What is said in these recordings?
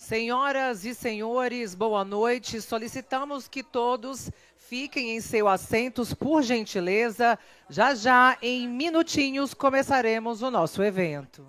Senhoras e senhores, boa noite. Solicitamos que todos fiquem em seus assentos, por gentileza. Já já, em minutinhos, começaremos o nosso evento.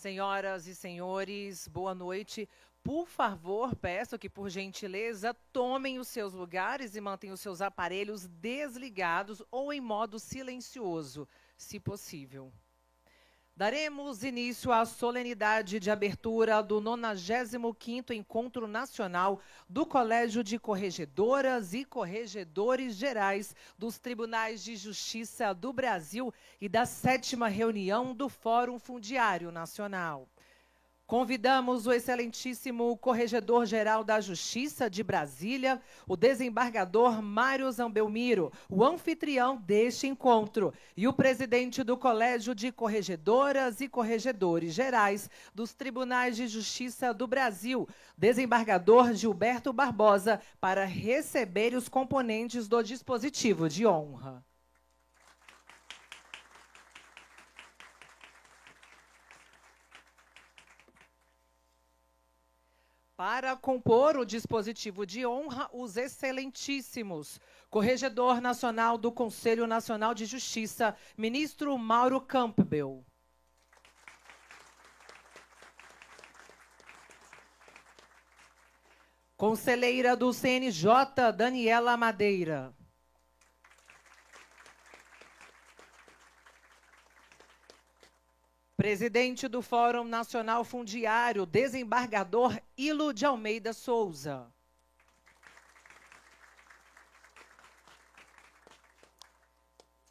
Senhoras e senhores, boa noite. Por favor, peço que, por gentileza, tomem os seus lugares e mantenham os seus aparelhos desligados ou em modo silencioso, se possível. Daremos início à solenidade de abertura do 95º Encontro Nacional do Colégio de Corregedoras e Corregedores Gerais dos Tribunais de Justiça do Brasil e da 7ª reunião do Fórum Fundiário Nacional. Convidamos o excelentíssimo Corregedor-Geral da Justiça de Brasília, o desembargador Mário Zambelmiro, o anfitrião deste encontro, e o presidente do Colégio de Corregedoras e Corregedores Gerais dos Tribunais de Justiça do Brasil, desembargador Gilberto Barbosa, para receber os componentes do dispositivo de honra. Para compor o dispositivo de honra, os excelentíssimos Corregedor Nacional do Conselho Nacional de Justiça, ministro Mauro Campbell. Conselheira do CNJ, Daniela Madeira. Presidente do Fórum Nacional Fundiário, desembargador Ilo de Almeida Souza.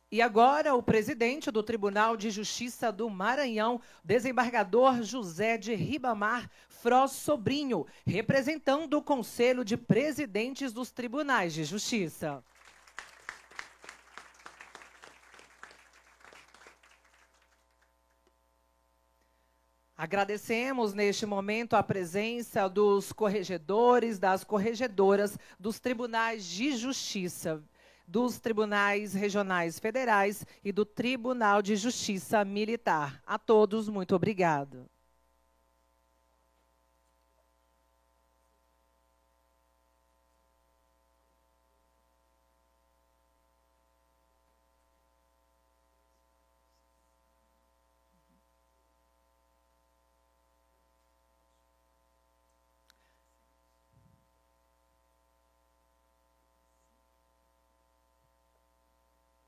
E agora, o presidente do Tribunal de Justiça do Maranhão, desembargador José de Ribamar Froz Sobrinho, representando o Conselho de Presidentes dos Tribunais de Justiça. Agradecemos, neste momento, a presença dos corregedores, das corregedoras, dos tribunais de justiça, dos tribunais regionais federais e do Tribunal de Justiça Militar. A todos, muito obrigado.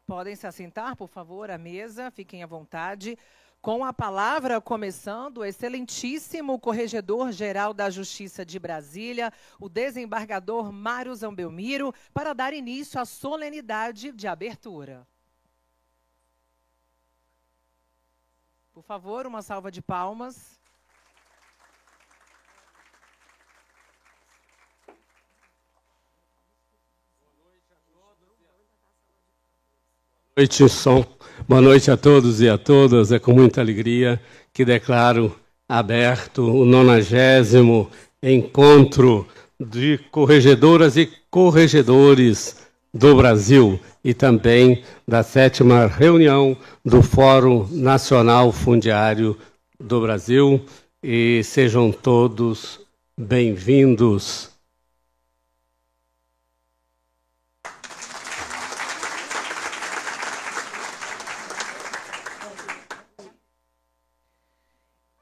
Podem se assentar, por favor, à mesa, fiquem à vontade. Com a palavra, começando, o excelentíssimo Corregedor-Geral da Justiça de Brasília, o desembargador Mário Zambelmiro, para dar início à solenidade de abertura. Por favor, uma salva de palmas. Boa noite, som. Boa noite a todos e a todas. É com muita alegria que declaro aberto o 90º Encontro de Corregedoras e Corregedores do Brasil e também da 7ª reunião do Fórum Nacional Fundiário do Brasil. E sejam todos bem-vindos.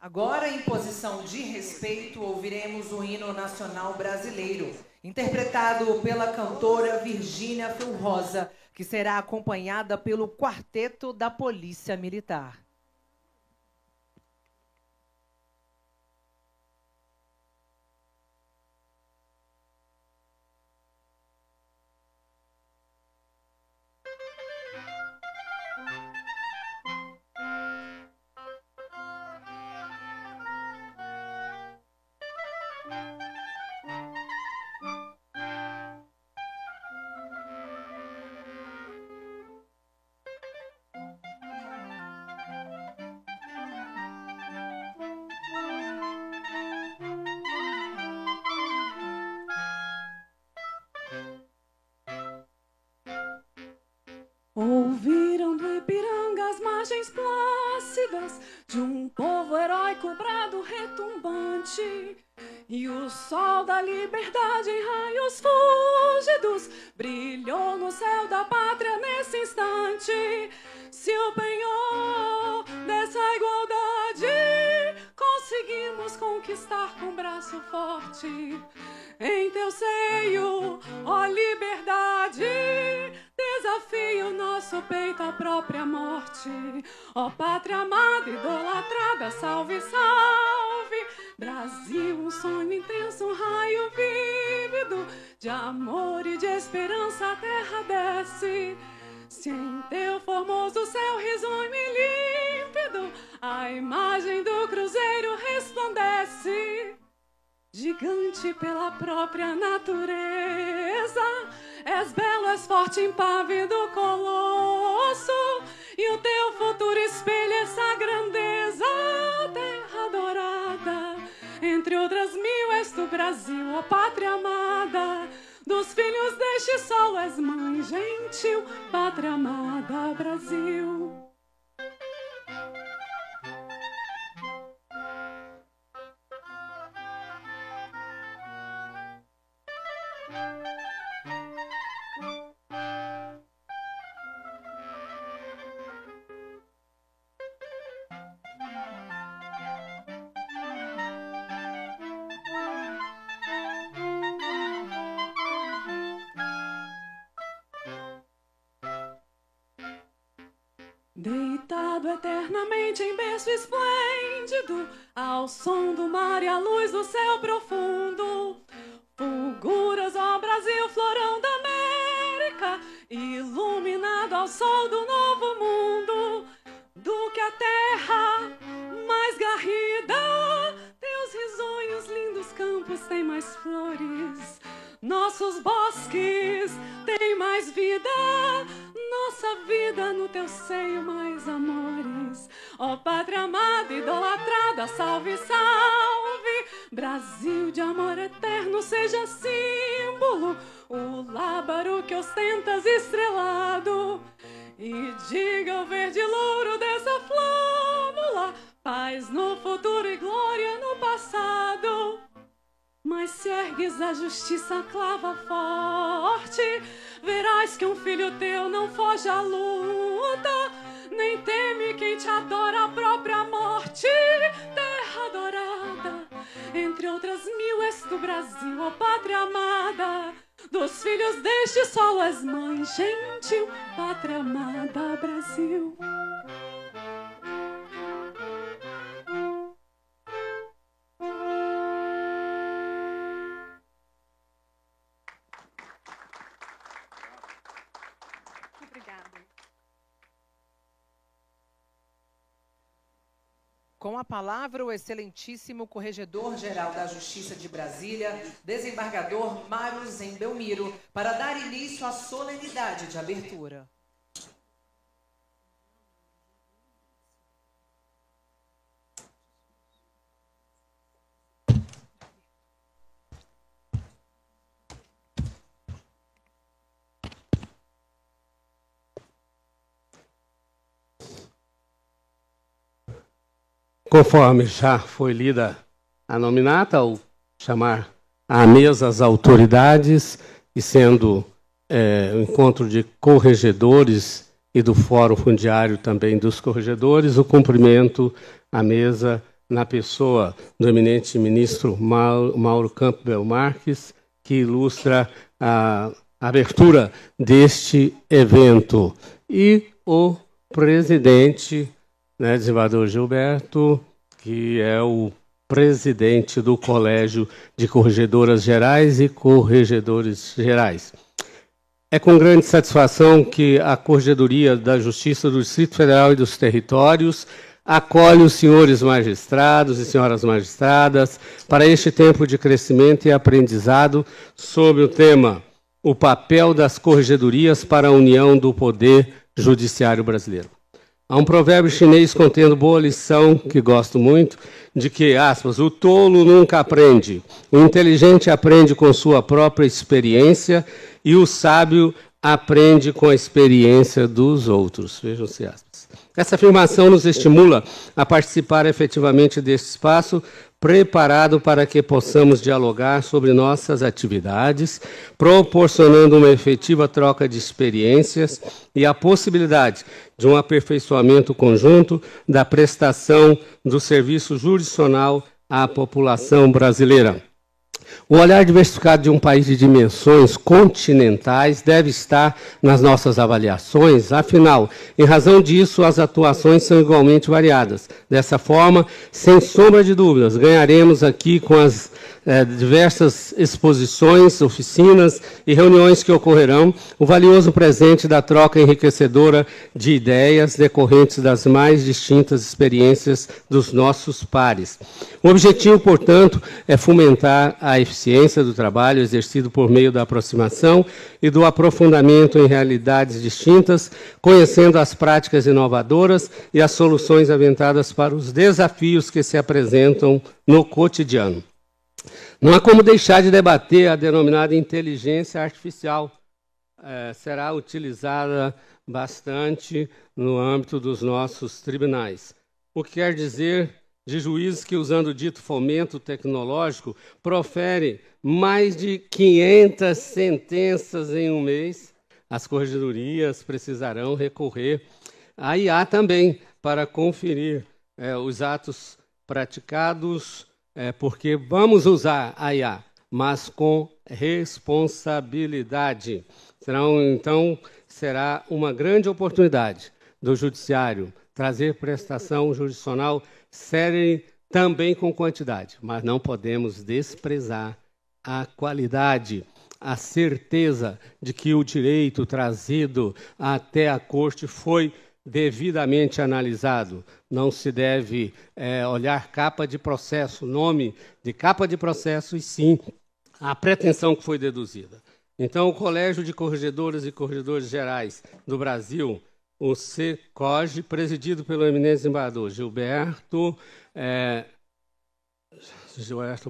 Agora, em posição de respeito, ouviremos o hino nacional brasileiro, interpretado pela cantora Virgínia Felrosa, que será acompanhada pelo Quarteto da Polícia Militar. Ouviram do Ipiranga as margens plácidas de um povo heróico brado retumbante, e o sol da liberdade em raios fúlgidos brilhou no céu da pátria nesse instante. Se o penhor dessa igualdade conseguimos conquistar com braço forte, em teu seio, ó liberdade, desafio nosso peito à própria morte. Ó pátria amada, idolatrada, salve, salve, Brasil, um sonho intenso, um raio vívido de amor e de esperança a terra desce. Se em teu formoso céu risonho e límpido a imagem do cruzeiro resplandece, gigante pela própria natureza, és belo, és forte, impávido colosso, e o teu futuro espelha essa grandeza. Terra dourada, entre outras mil, és tu Brasil, ó pátria amada, dos filhos deste sol és mãe gentil, pátria amada, Brasil. Deitado eternamente em berço esplêndido, ao som do mar e à luz do céu profundo, fulguras, ó Brasil, florão da América, iluminado ao sol do novo mundo. Do que a terra mais garrida, teus risonhos, lindos campos têm mais flores, nossos bosques têm mais vida, nossa vida no teu seio mais amores. Ó pátria amada, idolatrada, salve, salve, Brasil de amor eterno, seja símbolo, o lábaro que ostentas estrelado, e diga ao verde louro dessa flâmula, paz no futuro e glória no passado. Mas se ergues a justiça clava forte, verás que um filho teu não foge à luta, nem teme quem te adora a própria morte. Terra adorada, entre outras mil, és do Brasil, ó pátria amada, dos filhos deste solo és mãe gentil, pátria amada, Brasil. Com a palavra, o excelentíssimo Corregedor-Geral da Justiça de Brasília, desembargador Mário Zen Belmiro, para dar início à solenidade de abertura. Conforme já foi lida a nominata, ao chamar à mesa as autoridades, e sendo o encontro de corregedores e do Fórum Fundiário também dos corregedores, o cumprimento à mesa na pessoa do eminente ministro Mauro Campbell Marques, que ilustra a abertura deste evento. E o presidente, né, desembargador Gilberto, que é o presidente do Colégio de Corregedoras Gerais e Corregedores Gerais. É com grande satisfação que a Corregedoria da Justiça do Distrito Federal e dos Territórios acolhe os senhores magistrados e senhoras magistradas para este tempo de crescimento e aprendizado sobre o tema o papel das corregedorias para a união do poder judiciário brasileiro. Há um provérbio chinês contendo boa lição, que gosto muito, de que, aspas, o tolo nunca aprende, o inteligente aprende com sua própria experiência e o sábio aprende com a experiência dos outros. Vejam-se, aspas. Essa afirmação nos estimula a participar efetivamente deste espaço, preparado para que possamos dialogar sobre nossas atividades, proporcionando uma efetiva troca de experiências e a possibilidade de um aperfeiçoamento conjunto da prestação do serviço jurisdicional à população brasileira. O olhar diversificado de um país de dimensões continentais deve estar nas nossas avaliações, afinal, em razão disso, as atuações são igualmente variadas. Dessa forma, sem sombra de dúvidas, ganharemos aqui com as diversas exposições, oficinas e reuniões que ocorrerão, o valioso presente da troca enriquecedora de ideias decorrentes das mais distintas experiências dos nossos pares. O objetivo, portanto, é fomentar a eficiência do trabalho exercido por meio da aproximação e do aprofundamento em realidades distintas, conhecendo as práticas inovadoras e as soluções aventadas para os desafios que se apresentam no cotidiano. Não há como deixar de debater a denominada inteligência artificial. Será utilizada bastante no âmbito dos nossos tribunais. O que quer dizer de juízes que, usando o dito fomento tecnológico, profere mais de 500 sentenças em um mês. As corregedorias precisarão recorrer à IA também para conferir os atos praticados, porque vamos usar a IA, mas com responsabilidade. Então, será uma grande oportunidade do Judiciário trazer prestação jurisdicional séria também com quantidade, mas não podemos desprezar a qualidade, a certeza de que o direito trazido até a Corte foi devidamente analisado. Não se deve olhar capa de processo, nome de capa de processo, e sim a pretensão que foi deduzida. Então, o Colégio de Corregedoras e Corregedores Gerais do Brasil, o CECOG, presidido pelo eminente desembargador Gilberto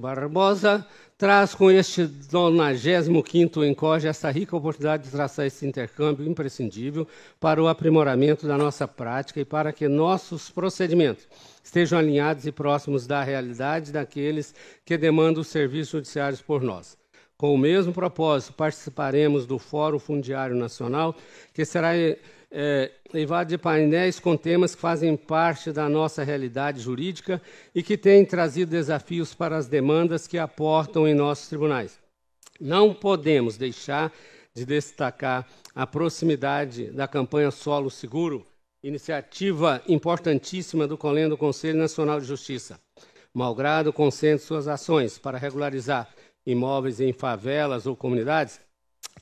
Barbosa, traz com este 95º ENCOG essa rica oportunidade de traçar esse intercâmbio imprescindível para o aprimoramento da nossa prática e para que nossos procedimentos estejam alinhados e próximos da realidade daqueles que demandam os serviços judiciários por nós. Com o mesmo propósito, participaremos do Fórum Fundiário Nacional, que será levado de painéis com temas que fazem parte da nossa realidade jurídica e que têm trazido desafios para as demandas que aportam em nossos tribunais. Não podemos deixar de destacar a proximidade da campanha Solo Seguro, iniciativa importantíssima do Colégio do Conselho Nacional de Justiça. Malgrado concentre suas ações para regularizar imóveis em favelas ou comunidades,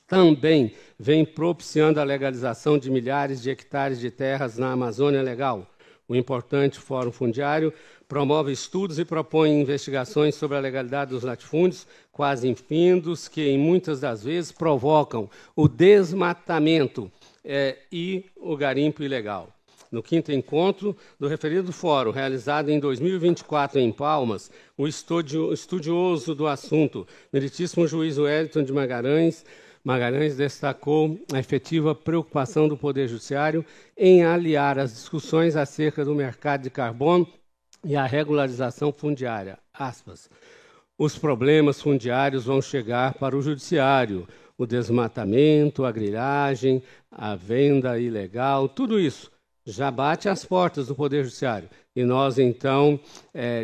também vem propiciando a legalização de milhares de hectares de terras na Amazônia Legal. O importante Fórum Fundiário promove estudos e propõe investigações sobre a legalidade dos latifúndios, quase infindos, que, em muitas das vezes, provocam o desmatamento e o garimpo ilegal. No 5º encontro do referido fórum, realizado em 2024 em Palmas, o estudioso do assunto, meritíssimo juiz Wellington de Magalhães destacou a efetiva preocupação do Poder Judiciário em aliar as discussões acerca do mercado de carbono e a regularização fundiária. Aspas. Os problemas fundiários vão chegar para o Judiciário. O desmatamento, a grilhagem, a venda ilegal, tudo isso já bate às portas do Poder Judiciário E nós, então,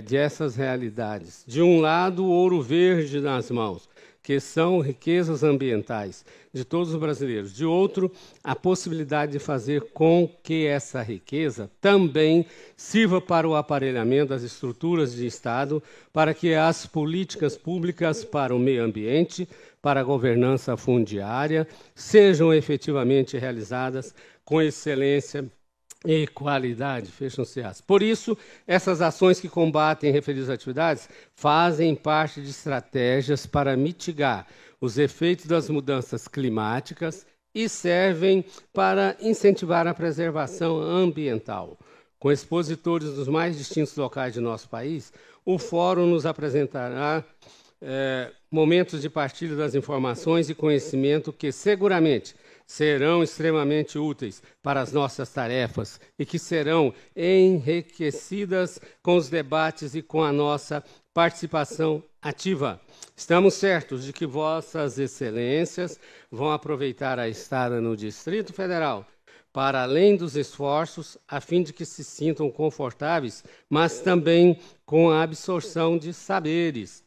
dessas realidades, de um lado, o ouro verde nas mãos, que são riquezas ambientais de todos os brasileiros. De outro, a possibilidade de fazer com que essa riqueza também sirva para o aparelhamento das estruturas de Estado, para que as políticas públicas para o meio ambiente, para a governança fundiária, sejam efetivamente realizadas com excelência e qualidade, fecham-se as. Por isso, essas ações que combatem referidas atividades fazem parte de estratégias para mitigar os efeitos das mudanças climáticas e servem para incentivar a preservação ambiental. Com expositores dos mais distintos locais de nosso país, o Fórum nos apresentará momentos de partilha das informações e conhecimento que seguramente serão extremamente úteis para as nossas tarefas e que serão enriquecidas com os debates e com a nossa participação ativa. Estamos certos de que vossas excelências vão aproveitar a estada no Distrito Federal para além dos esforços, a fim de que se sintam confortáveis, mas também com a absorção de saberes.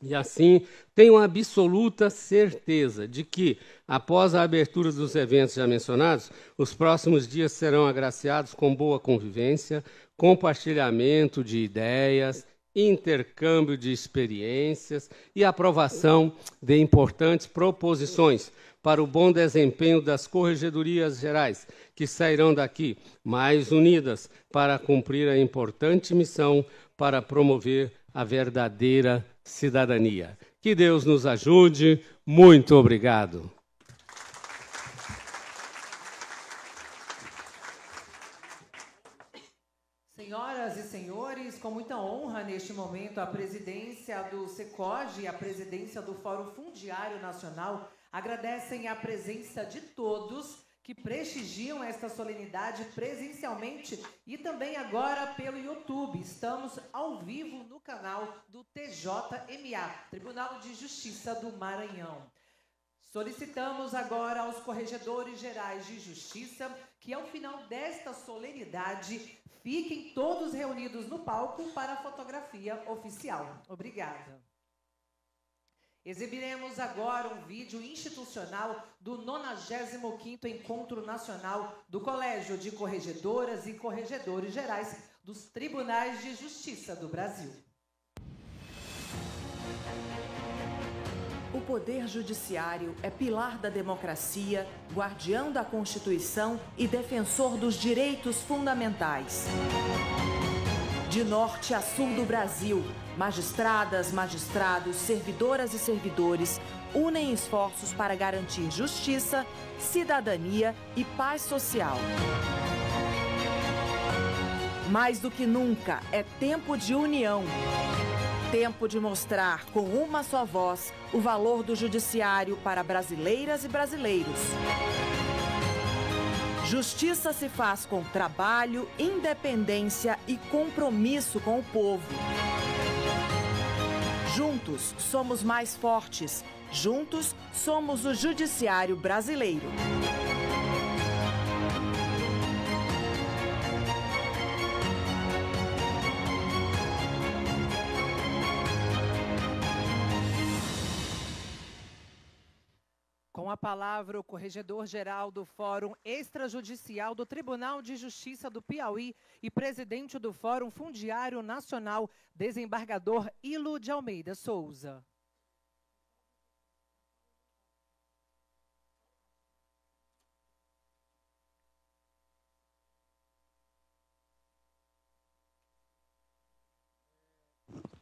E assim, tenho absoluta certeza de que, após a abertura dos eventos já mencionados, os próximos dias serão agraciados com boa convivência, compartilhamento de ideias, intercâmbio de experiências e aprovação de importantes proposições para o bom desempenho das corregedorias gerais, que sairão daqui mais unidas para cumprir a importante missão para promover a verdadeira cidadania. Que Deus nos ajude. Muito obrigado. Senhoras e senhores, com muita honra neste momento, a presidência do SECOGE e a presidência do Fórum Fundiário Nacional agradecem a presença de todos que prestigiam esta solenidade presencialmente e também agora pelo YouTube. Estamos ao vivo no canal do TJMA, Tribunal de Justiça do Maranhão. Solicitamos agora aos corregedores gerais de justiça que, ao final desta solenidade, fiquem todos reunidos no palco para a fotografia oficial. Obrigada. Exibiremos agora um vídeo institucional do 95º Encontro Nacional do Colégio de Corregedoras e Corregedores Gerais dos Tribunais de Justiça do Brasil. O Poder Judiciário é pilar da democracia, guardião da Constituição e defensor dos direitos fundamentais. De norte a sul do Brasil, magistradas, magistrados, servidoras e servidores unem esforços para garantir justiça, cidadania e paz social. Mais do que nunca, é tempo de união. Tempo de mostrar com uma só voz o valor do judiciário para brasileiras e brasileiros. Justiça se faz com trabalho, independência e compromisso com o povo. Juntos somos mais fortes. Juntos somos o Judiciário brasileiro. Com a palavra, o corregedor-geral do Fórum Extrajudicial do Tribunal de Justiça do Piauí e presidente do Fórum Fundiário Nacional, desembargador Ilo de Almeida Souza.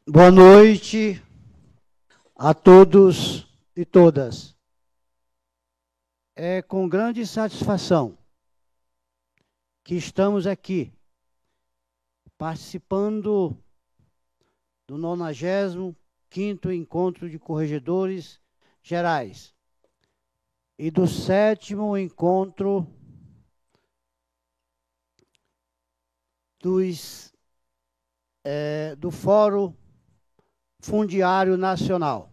Boa noite a todos e todas. É com grande satisfação que estamos aqui participando do 95º Encontro de Corregedores Gerais e do 7º Encontro do Fórum Fundiário Nacional.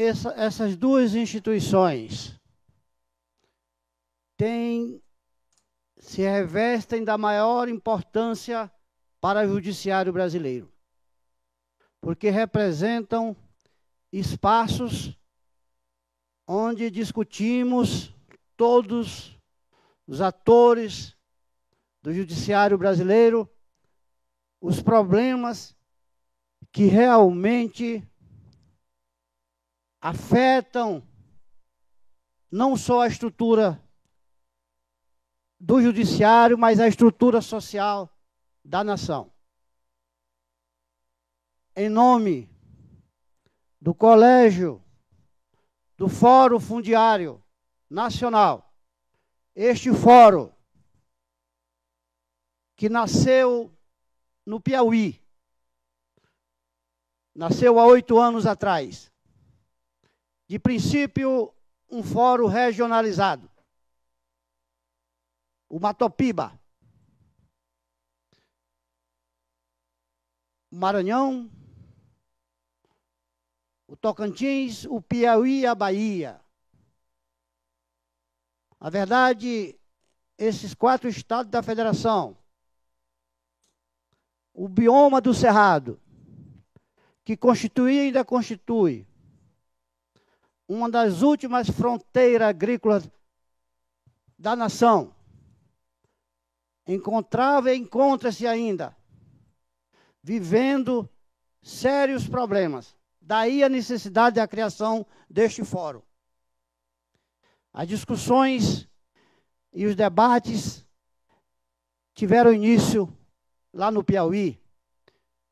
Essas duas instituições têm se revestem da maior importância para o judiciário brasileiro, porque representam espaços onde discutimos todos os atores do judiciário brasileiro, os problemas que realmente afetam não só a estrutura do judiciário, mas a estrutura social da nação. Em nome do Colégio do Fórum Fundiário Nacional, este fórum que nasceu no Piauí, nasceu há 8 anos atrás. De princípio, um fórum regionalizado, o Matopiba, o Maranhão, o Tocantins, o Piauí e a Bahia. Na verdade, esses 4 estados da federação, o bioma do Cerrado, que constituía e ainda constitui uma das últimas fronteiras agrícolas da nação, encontrava e encontra-se ainda vivendo sérios problemas. Daí a necessidade da criação deste fórum. As discussões e os debates tiveram início lá no Piauí.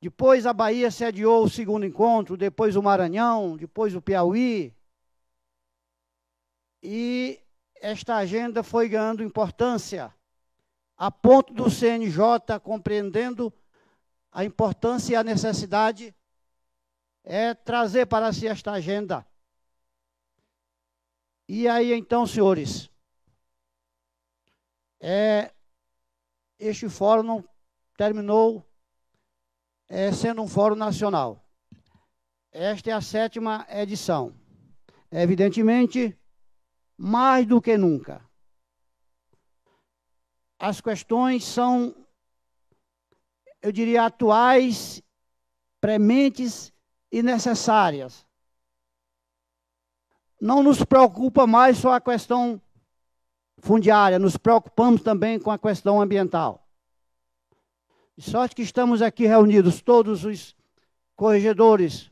Depois a Bahia sediou o segundo encontro, depois o Maranhão, depois o Piauí. E esta agenda foi ganhando importância, a ponto do CNJ, compreendendo a importância e a necessidade, trazer para si esta agenda. E aí, então, senhores, este fórum não terminou sendo um fórum nacional. Esta é a 7ª edição. Evidentemente, mais do que nunca, as questões são, eu diria, atuais, prementes e necessárias. Não nos preocupa mais só a questão fundiária, nos preocupamos também com a questão ambiental. De sorte que estamos aqui reunidos, todos os corregedores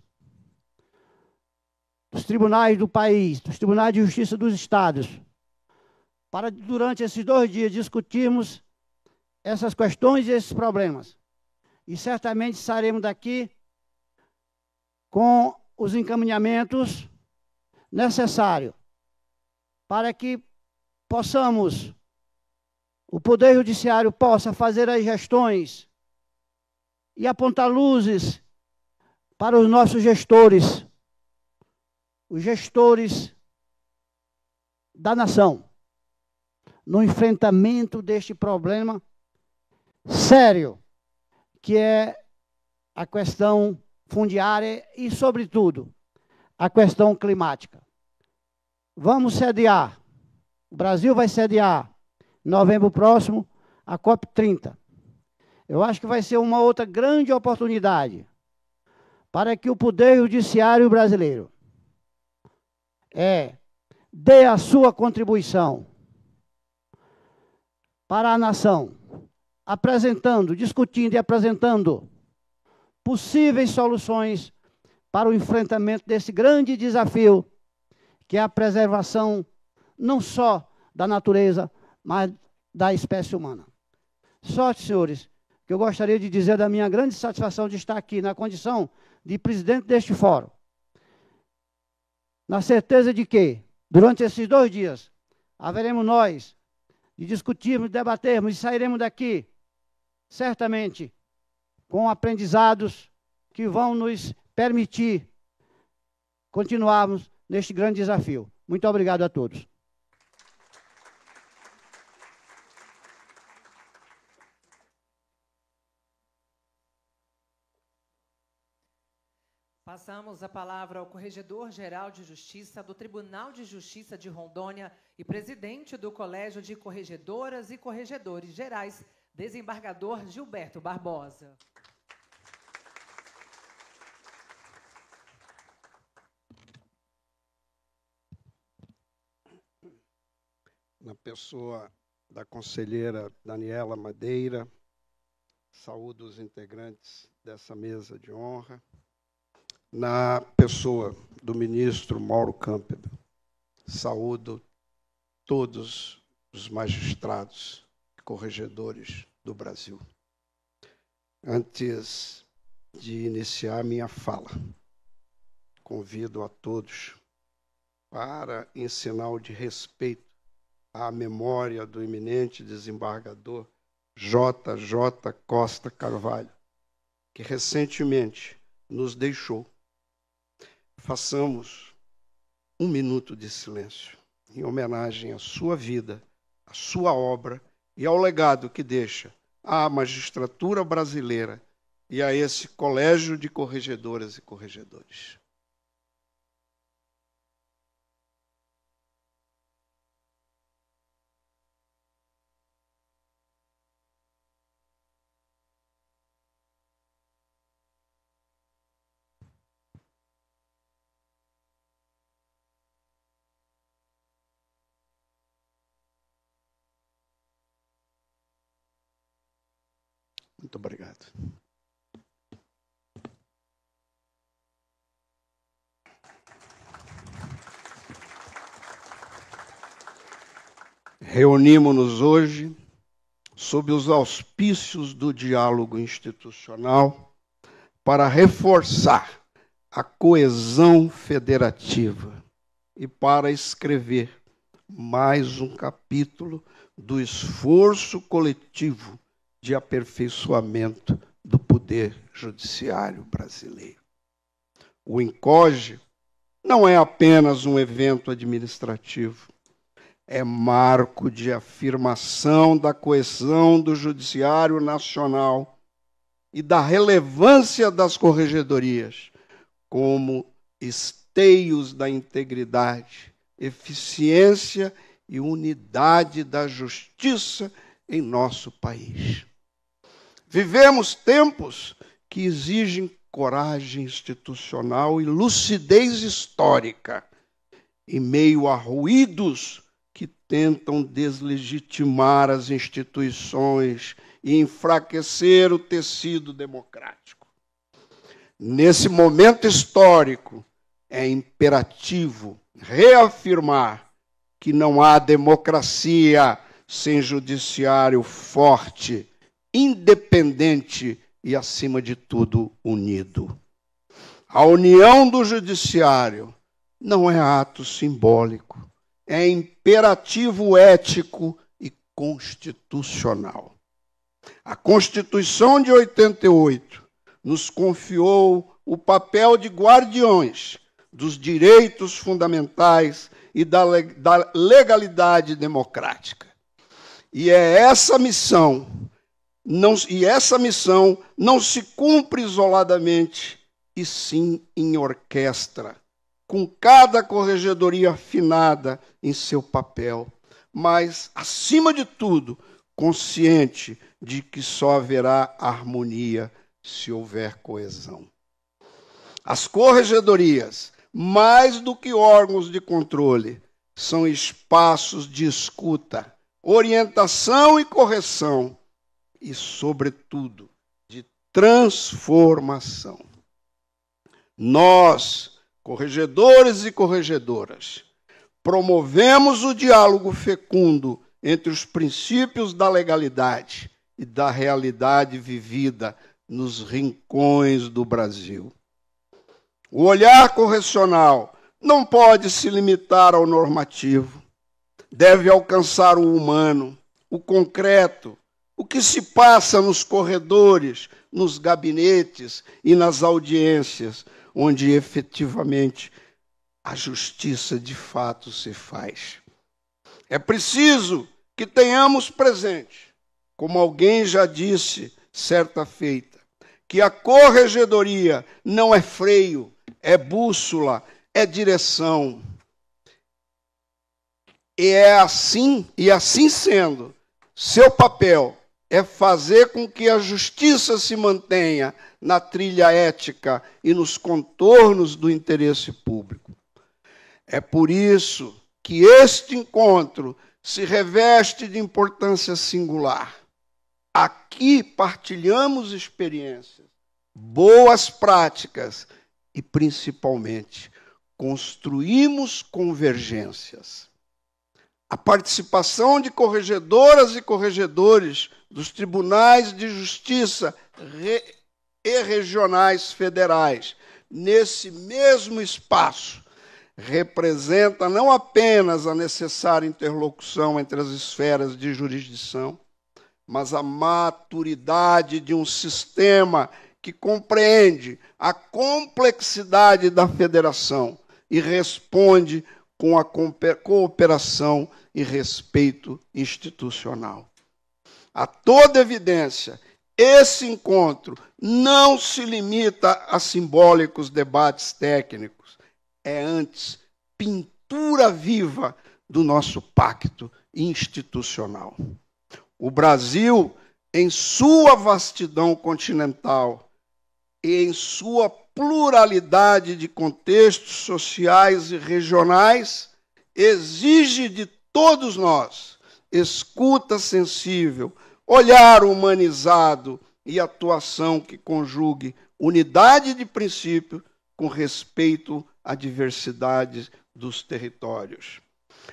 dos tribunais do país, dos tribunais de justiça dos estados, para durante esses 2 dias discutirmos essas questões e esses problemas. E certamente sairemos daqui com os encaminhamentos necessários para que possamos, o Poder Judiciário possa fazer as gestões e apontar luzes para os nossos gestores, os gestores da nação, no enfrentamento deste problema sério, que é a questão fundiária e, sobretudo, a questão climática. Vamos sediar, o Brasil vai sediar, em novembro próximo, a COP30. Eu acho que vai ser uma outra grande oportunidade para que o Poder Judiciário brasileiro dê a sua contribuição para a nação, apresentando, discutindo e apresentando possíveis soluções para o enfrentamento desse grande desafio, que é a preservação não só da natureza, mas da espécie humana. Sorte, senhores, que eu gostaria de dizer da minha grande satisfação de estar aqui na condição de presidente deste fórum, na certeza de que, durante esses 2 dias, haveremos nós de discutirmos, debatermos e sairemos daqui, certamente, com aprendizados que vão nos permitir continuarmos neste grande desafio. Muito obrigado a todos. Passamos a palavra ao Corregedor-Geral de Justiça do Tribunal de Justiça de Rondônia e presidente do Colégio de Corregedoras e Corregedores Gerais, desembargador Gilberto Barbosa. Na pessoa da conselheira Daniela Madeira, saúdo os integrantes dessa mesa de honra. Na pessoa do ministro Mauro Campbell, saúdo todos os magistrados e corregedores do Brasil. Antes de iniciar minha fala, convido a todos para, em sinal de respeito à memória do eminente desembargador J.J. Costa Carvalho, que recentemente nos deixou, façamos um minuto de silêncio em homenagem à sua vida, à sua obra e ao legado que deixa à magistratura brasileira e a esse colégio de corregedoras e corregedores. Muito obrigado. Reunimos-nos hoje sob os auspícios do diálogo institucional para reforçar a coesão federativa e para escrever mais um capítulo do esforço coletivo de aperfeiçoamento do poder judiciário brasileiro. O INCOJE não é apenas um evento administrativo, é marco de afirmação da coesão do judiciário nacional e da relevância das corregedorias como esteios da integridade, eficiência e unidade da justiça em nosso país. Vivemos tempos que exigem coragem institucional e lucidez histórica, em meio a ruídos que tentam deslegitimar as instituições e enfraquecer o tecido democrático. Nesse momento histórico, é imperativo reafirmar que não há democracia sem judiciário forte, independente e, acima de tudo, unido. A união do judiciário não é ato simbólico, é imperativo ético e constitucional. A Constituição de 88 nos confiou o papel de guardiões dos direitos fundamentais e da legalidade democrática. E essa missão não se cumpre isoladamente, e sim em orquestra, com cada corregedoria afinada em seu papel, mas, acima de tudo, consciente de que só haverá harmonia se houver coesão. As corregedorias, mais do que órgãos de controle, são espaços de escuta, orientação e correção, e, sobretudo, de transformação. Nós, corregedores e corregedoras, promovemos o diálogo fecundo entre os princípios da legalidade e da realidade vivida nos rincões do Brasil. O olhar correcional não pode se limitar ao normativo, deve alcançar o humano, o concreto, o que se passa nos corredores, nos gabinetes e nas audiências, onde efetivamente a justiça de fato se faz. É preciso que tenhamos presente, como alguém já disse certa feita, que a corregedoria não é freio, é bússola, é direção. E assim sendo, seu papel é fazer com que a justiça se mantenha na trilha ética e nos contornos do interesse público. É por isso que este encontro se reveste de importância singular. Aqui partilhamos experiências, boas práticas e, principalmente, construímos convergências. A participação de corregedoras e corregedores dos tribunais de justiça e regionais federais nesse mesmo espaço representa não apenas a necessária interlocução entre as esferas de jurisdição, mas a maturidade de um sistema que compreende a complexidade da federação e responde com a cooperação e respeito institucional. A toda evidência, esse encontro não se limita a simbólicos debates técnicos, é antes pintura viva do nosso pacto institucional. O Brasil, em sua vastidão continental e em sua pluralidade de contextos sociais e regionais, exige de todos nós escuta sensível, olhar humanizado e atuação que conjugue unidade de princípio com respeito à diversidade dos territórios.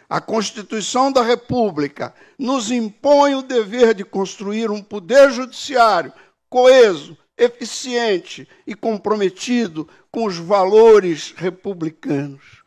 A Constituição da República nos impõe o dever de construir um poder judiciário coeso, eficiente e comprometido com os valores republicanos.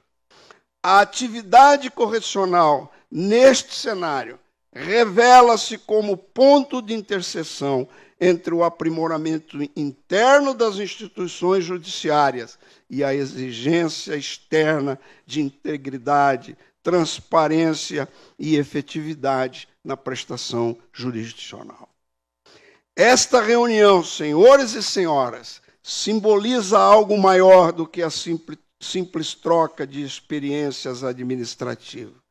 A atividade correcional, neste cenário, revela-se como ponto de interseção entre o aprimoramento interno das instituições judiciárias e a exigência externa de integridade, transparência e efetividade na prestação jurisdicional. Esta reunião, senhores e senhoras, simboliza algo maior do que a simples troca de experiências administrativas.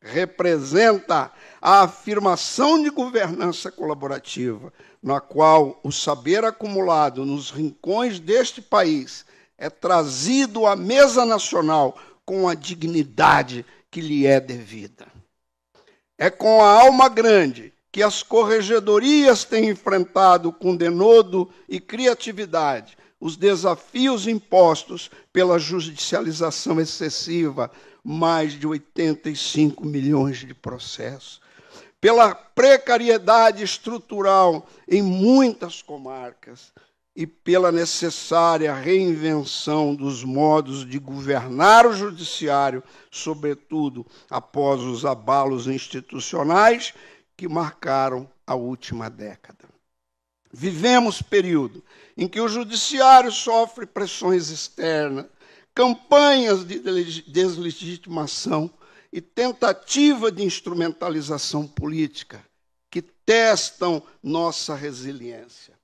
Representa a afirmação de governança colaborativa, na qual o saber acumulado nos rincões deste país é trazido à mesa nacional com a dignidade que lhe é devida. É com a alma grande que as corregedorias têm enfrentado com denodo e criatividade os desafios impostos pela judicialização excessiva, mais de 85 milhões de processos, pela precariedade estrutural em muitas comarcas e pela necessária reinvenção dos modos de governar o judiciário, sobretudo após os abalos institucionais que marcaram a última década. Vivemos período em que o judiciário sofre pressões externas, campanhas de deslegitimação e tentativa de instrumentalização política que testam nossa resiliência.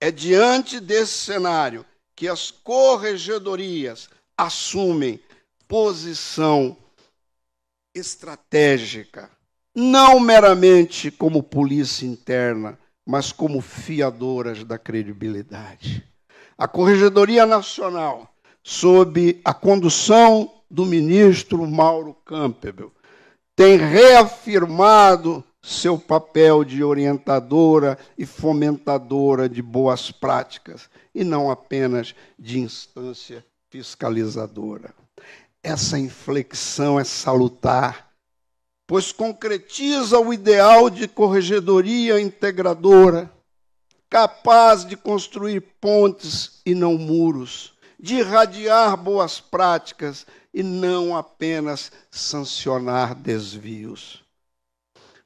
É diante desse cenário que as corregedorias assumem posição estratégica, não meramente como polícia interna, mas como fiadoras da credibilidade. A Corregedoria Nacional, sob a condução do ministro Mauro Campbell, tem reafirmado seu papel de orientadora e fomentadora de boas práticas, e não apenas de instância fiscalizadora. Essa inflexão é salutar, pois concretiza o ideal de corregedoria integradora, capaz de construir pontes e não muros, de irradiar boas práticas e não apenas sancionar desvios.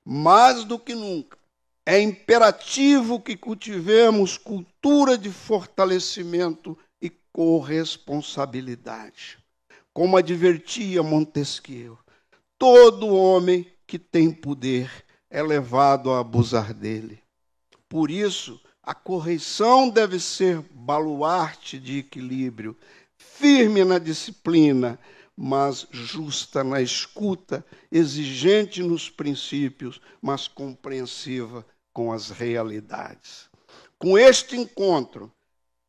Mais do que nunca, é imperativo que cultivemos cultura de fortalecimento e corresponsabilidade. Como advertia Montesquieu, todo homem que tem poder é levado a abusar dele. Por isso, a correição deve ser baluarte de equilíbrio, firme na disciplina, mas justa na escuta, exigente nos princípios, mas compreensiva com as realidades. Com este encontro,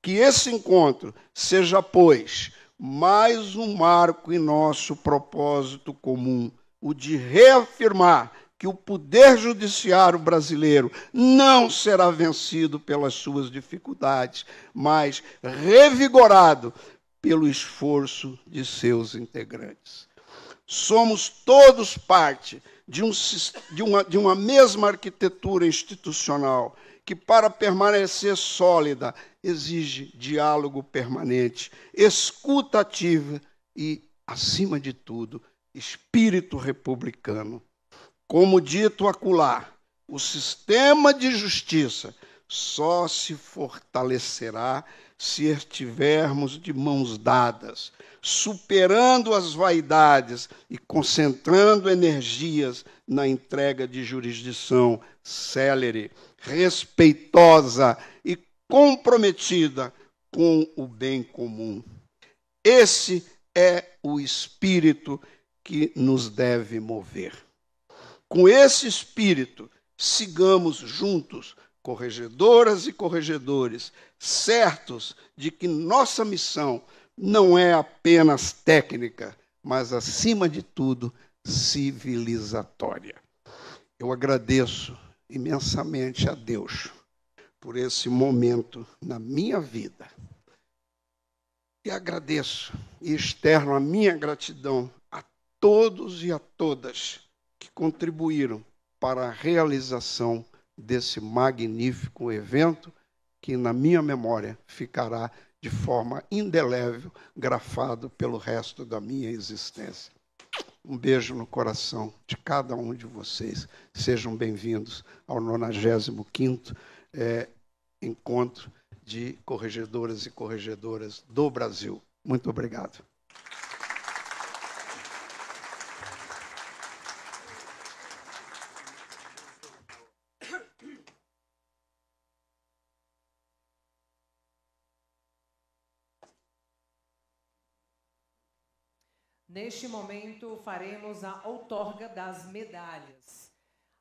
que esse encontro seja, pois, mais um marco em nosso propósito comum, o de reafirmar que o poder judiciário brasileiro não será vencido pelas suas dificuldades, mas revigorado pelo esforço de seus integrantes. Somos todos parte de uma mesma arquitetura institucional que, para permanecer sólida, exige diálogo permanente, escuta ativa e, acima de tudo, espírito republicano. Como dito acolá, o sistema de justiça só se fortalecerá se estivermos de mãos dadas, superando as vaidades e concentrando energias na entrega de jurisdição célere, respeitosa e comprometida com o bem comum. Esse é o espírito que nos deve mover. Com esse espírito, sigamos juntos, corregedoras e corregedores, certos de que nossa missão não é apenas técnica, mas, acima de tudo, civilizatória. Eu agradeço imensamente a Deus por esse momento na minha vida. E agradeço e externo a minha gratidão a todos e a todas que contribuíram para a realização desse magnífico evento que, na minha memória, ficará de forma indelével, grafado pelo resto da minha existência. Um beijo no coração de cada um de vocês. Sejam bem-vindos ao 95º Encontro de Corregedoras e Corregedoras do Brasil. Muito obrigado. Neste momento, faremos a outorga das medalhas.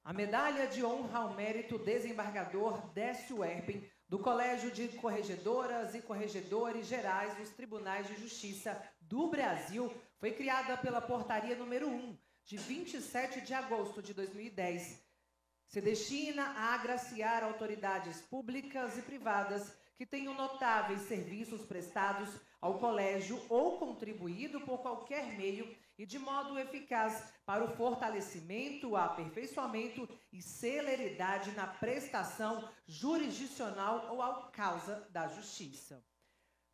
A medalha de honra ao mérito desembargador Décio Erpen, do Colégio de Corregedoras e Corregedores Gerais dos Tribunais de Justiça do Brasil, foi criada pela Portaria número 1, de 27 de agosto de 2010. Se destina a agraciar autoridades públicas e privadas que tenham notáveis serviços prestados ao colégio ou contribuído por qualquer meio e de modo eficaz para o fortalecimento, aperfeiçoamento e celeridade na prestação jurisdicional ou à causa da justiça.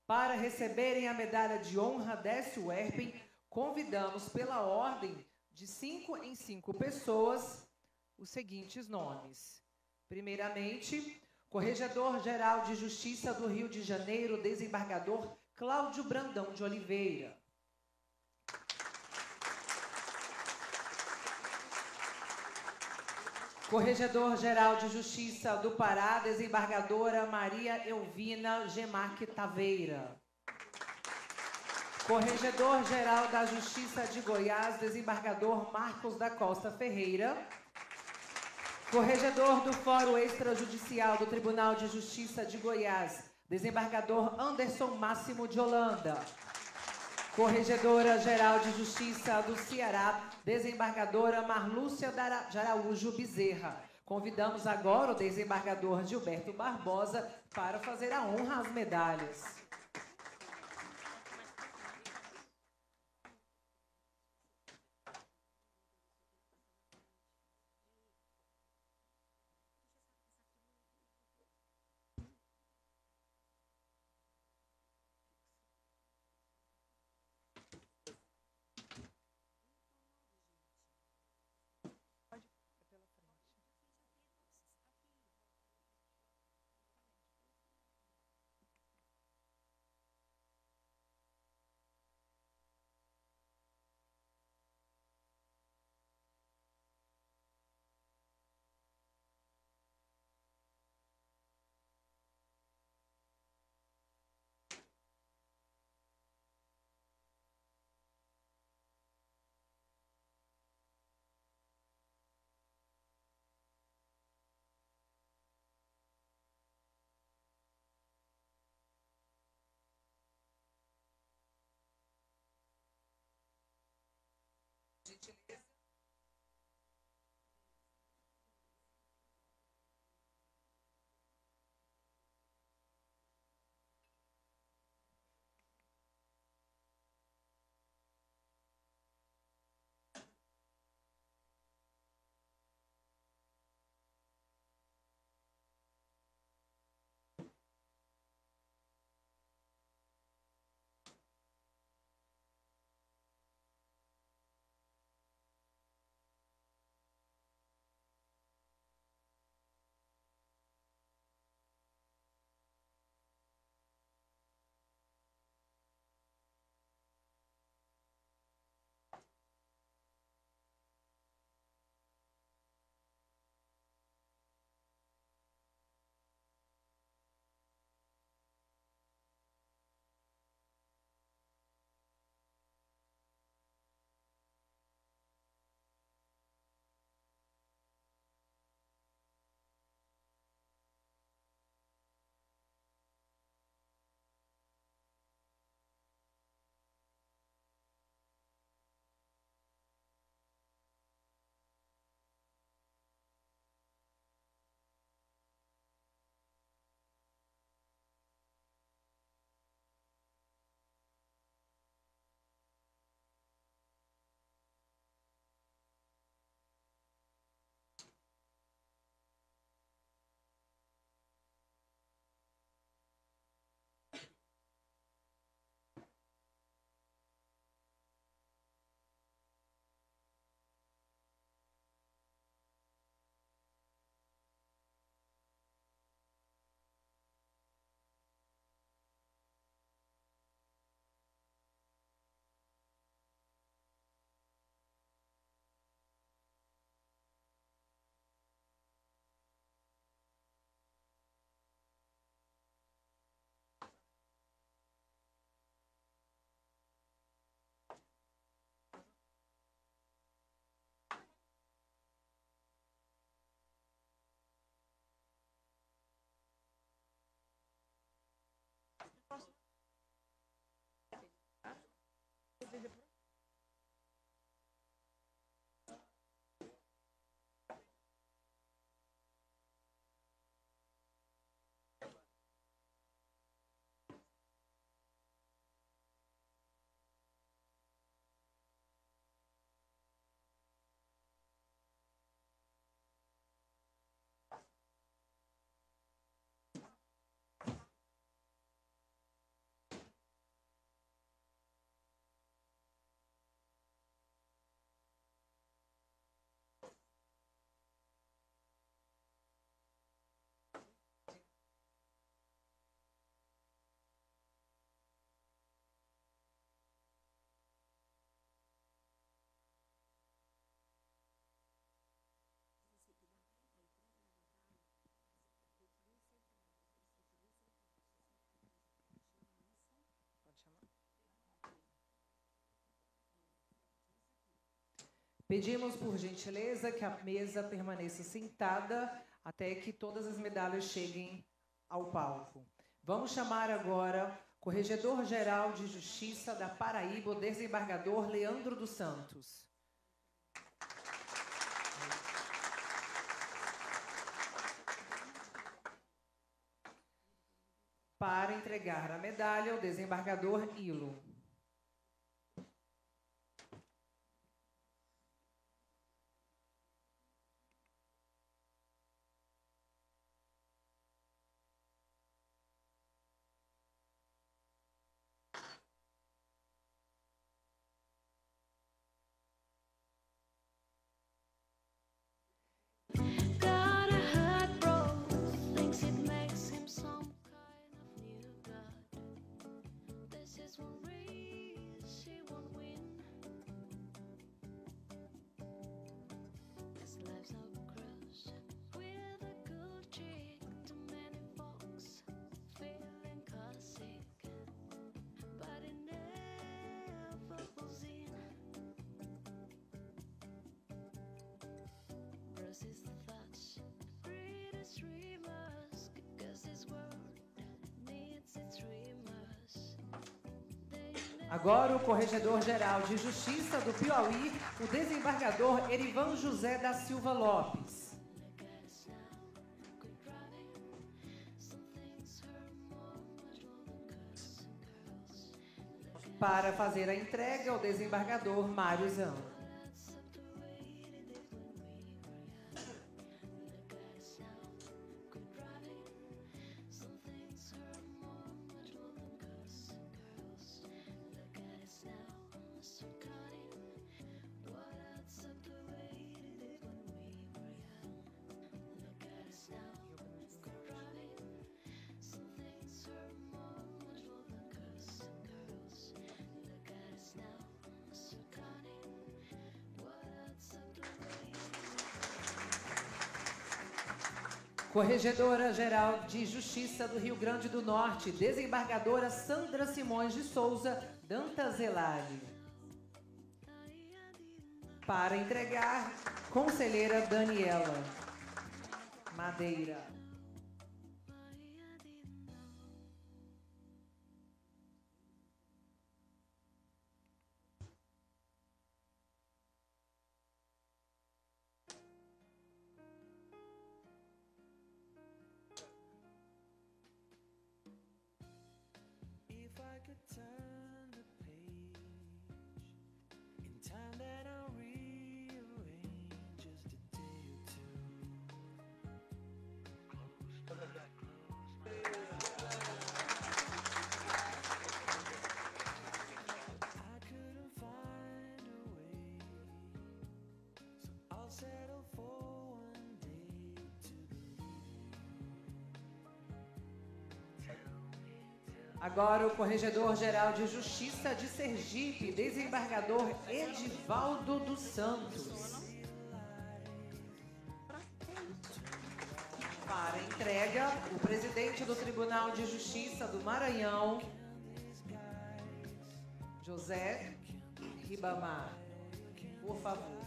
Para receberem a medalha de honra Décio Erpen, convidamos pela ordem de 5 em 5 pessoas os seguintes nomes. Primeiramente, Corregedor-Geral de Justiça do Rio de Janeiro, desembargador Cláudio Brandão de Oliveira. Corregedor-Geral de Justiça do Pará, desembargadora Maria Elvina Gemarque Taveira. Corregedor-Geral da Justiça de Goiás, desembargador Marcos da Costa Ferreira. Corregedor do Fórum Extrajudicial do Tribunal de Justiça de Goiás, desembargador Anderson Máximo de Holanda. Corregedora-Geral de Justiça do Ceará, desembargadora Marlúcia de Araújo Bezerra. Convidamos agora o desembargador Gilberto Barbosa para fazer a honra às medalhas. gentileza. Pedimos, por gentileza, que a mesa permaneça sentada até que todas as medalhas cheguem ao palco. Vamos chamar agora o Corregedor-Geral de Justiça da Paraíba, o desembargador Leandro dos Santos. Para entregar a medalha, o desembargador Ilo. This is what Agora, o Corregedor-Geral de Justiça do Piauí, o desembargador Erivan José da Silva Lopes. Para fazer a entrega, o desembargador Mário Zan. Corregedora-Geral de Justiça do Rio Grande do Norte, desembargadora Sandra Simões de Souza Dantazelari. Para entregar, conselheira Daniela Madeira. Agora, o Corregedor-Geral de Justiça de Sergipe, desembargador Edivaldo dos Santos. Para entrega, o presidente do Tribunal de Justiça do Maranhão, José Ribamar. Por favor.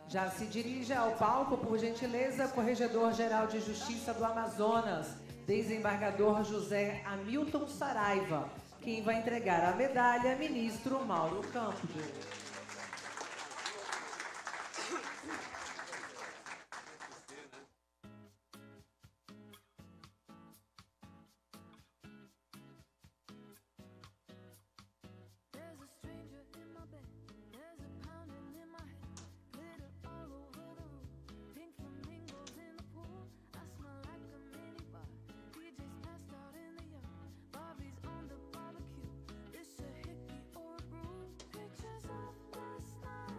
Já se dirige ao palco, por gentileza, Corregedor-Geral de Justiça do Amazonas, desembargador José Hamilton Saraiva. Quem vai entregar a medalha, ministro Mauro Campos.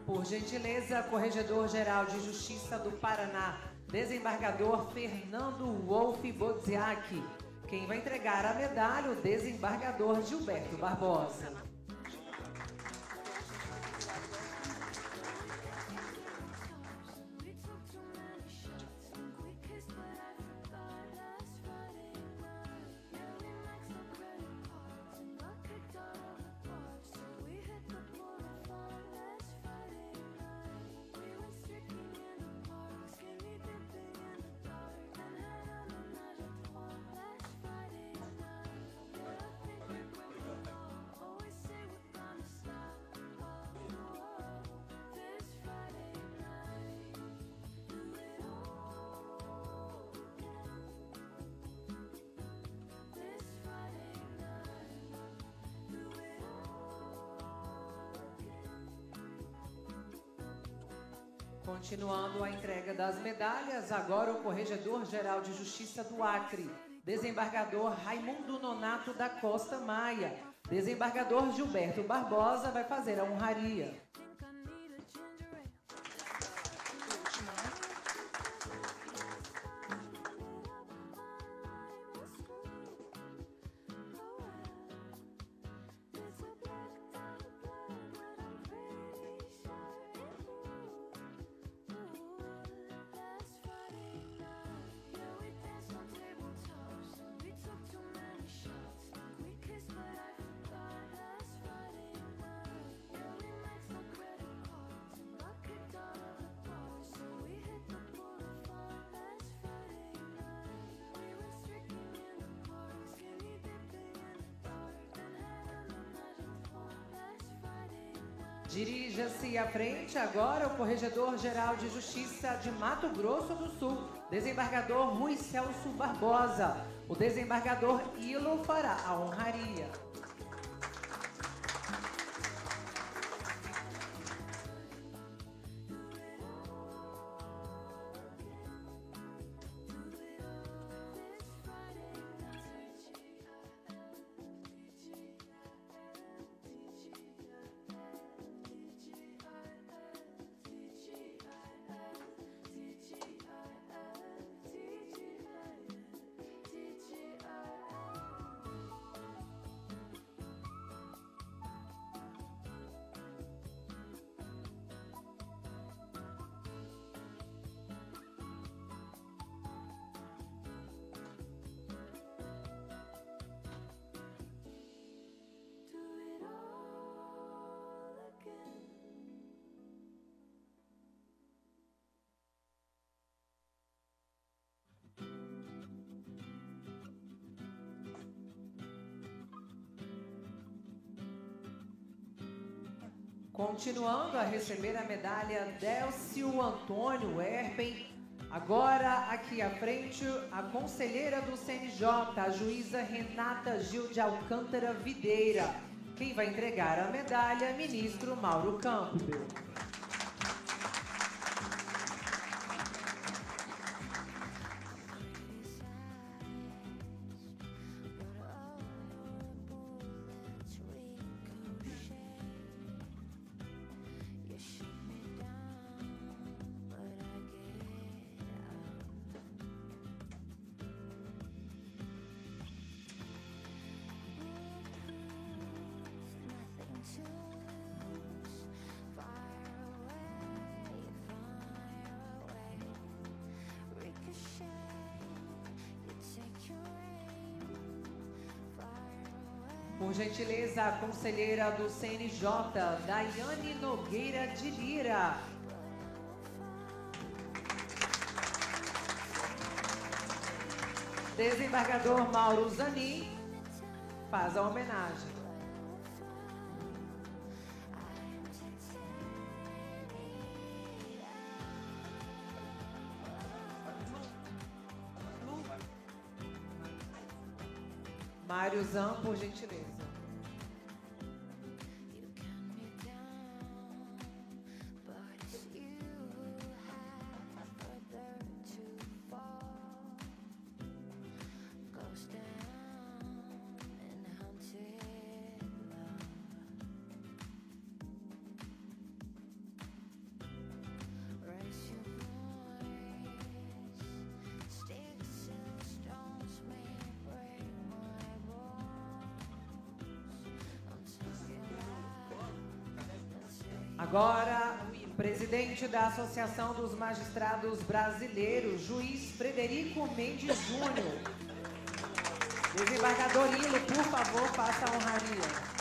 Por gentileza, Corregedor-Geral de Justiça do Paraná, desembargador Fernando Wolf Bodziak. Quem vai entregar a medalha, o desembargador Gilberto Barbosa. Continuando a entrega das medalhas, agora o Corregedor-Geral de Justiça do Acre, desembargador Raimundo Nonato da Costa Maia. Desembargador Gilberto Barbosa vai fazer a honraria. Dirija-se à frente agora o Corregedor-Geral de Justiça de Mato Grosso do Sul, desembargador Rui Celso Barbosa. O desembargador Ilo fará a honraria. Continuando a receber a medalha Délcio Antônio Erpen, agora aqui à frente a conselheira do CNJ, a juíza Renata Gil de Alcântara Videira. Quem vai entregar a medalha, ministro Mauro Campos. Por gentileza, a conselheira do CNJ, Daiane Nogueira de Lira. Desembargador Mauro Zanin faz a homenagem. Mário Zan, por gentileza. Agora, o presidente da Associação dos Magistrados Brasileiros, juiz Frederico Mendes Júnior. Desembargador Ilo, por favor, faça a honraria.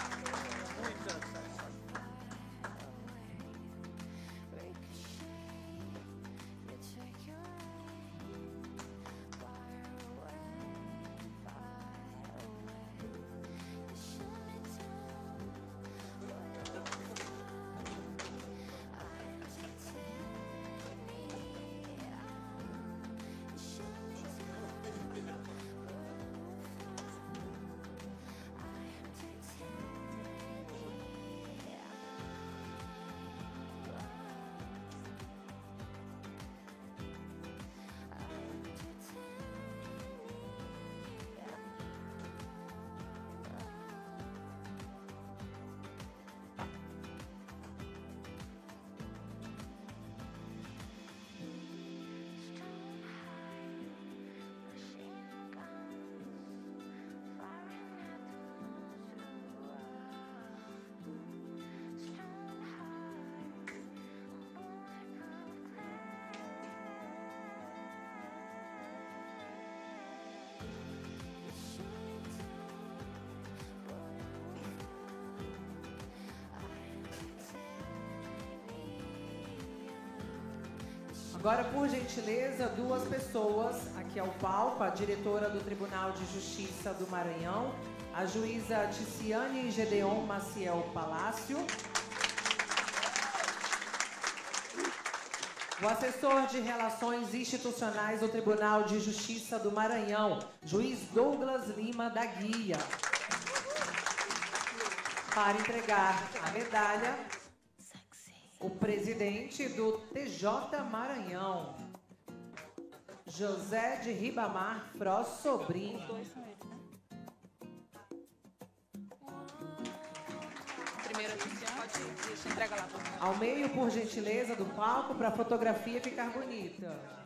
Agora, por gentileza, duas pessoas aqui ao palco, a diretora do Tribunal de Justiça do Maranhão, a juíza Ticiane Gedeon Maciel Palácio, o assessor de Relações Institucionais do Tribunal de Justiça do Maranhão, juiz Douglas Lima da Guia, para entregar a medalha, o presidente do TJ Maranhão, José de Ribamar Froz Sobrinho. Primeiro, pode entrega lá. Ao meio, por gentileza, do palco, para a fotografia ficar bonita.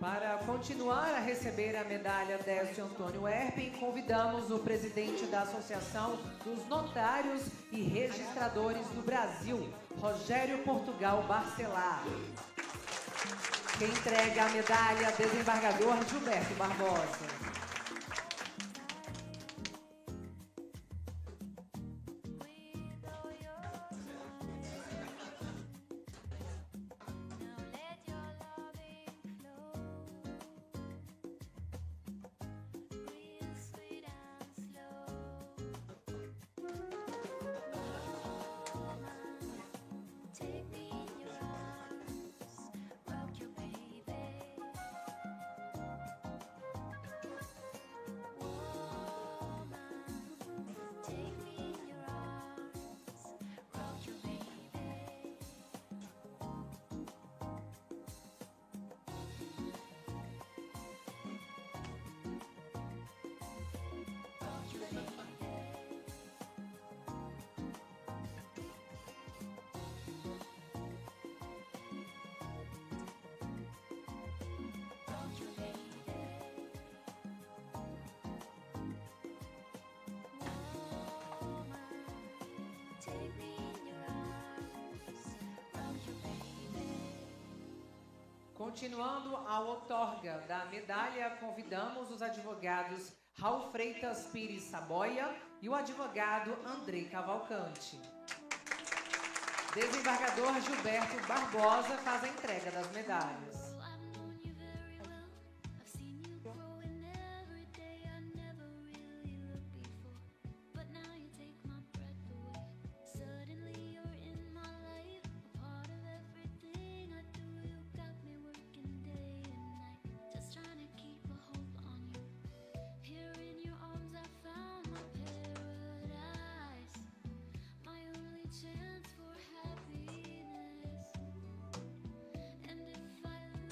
Para continuar a receber a medalha Décio Antônio Erpin, convidamos o presidente da Associação dos Notários e Registradores do Brasil, Rogério Portugal Barcelar. Quem entrega a medalha, desembargador Gilberto Barbosa. Continuando a outorga da medalha, convidamos os advogados Raul Freitas Pires Saboia e o advogado Andrei Cavalcante. Desembargador Gilberto Barbosa faz a entrega das medalhas. Chance for happiness, and if I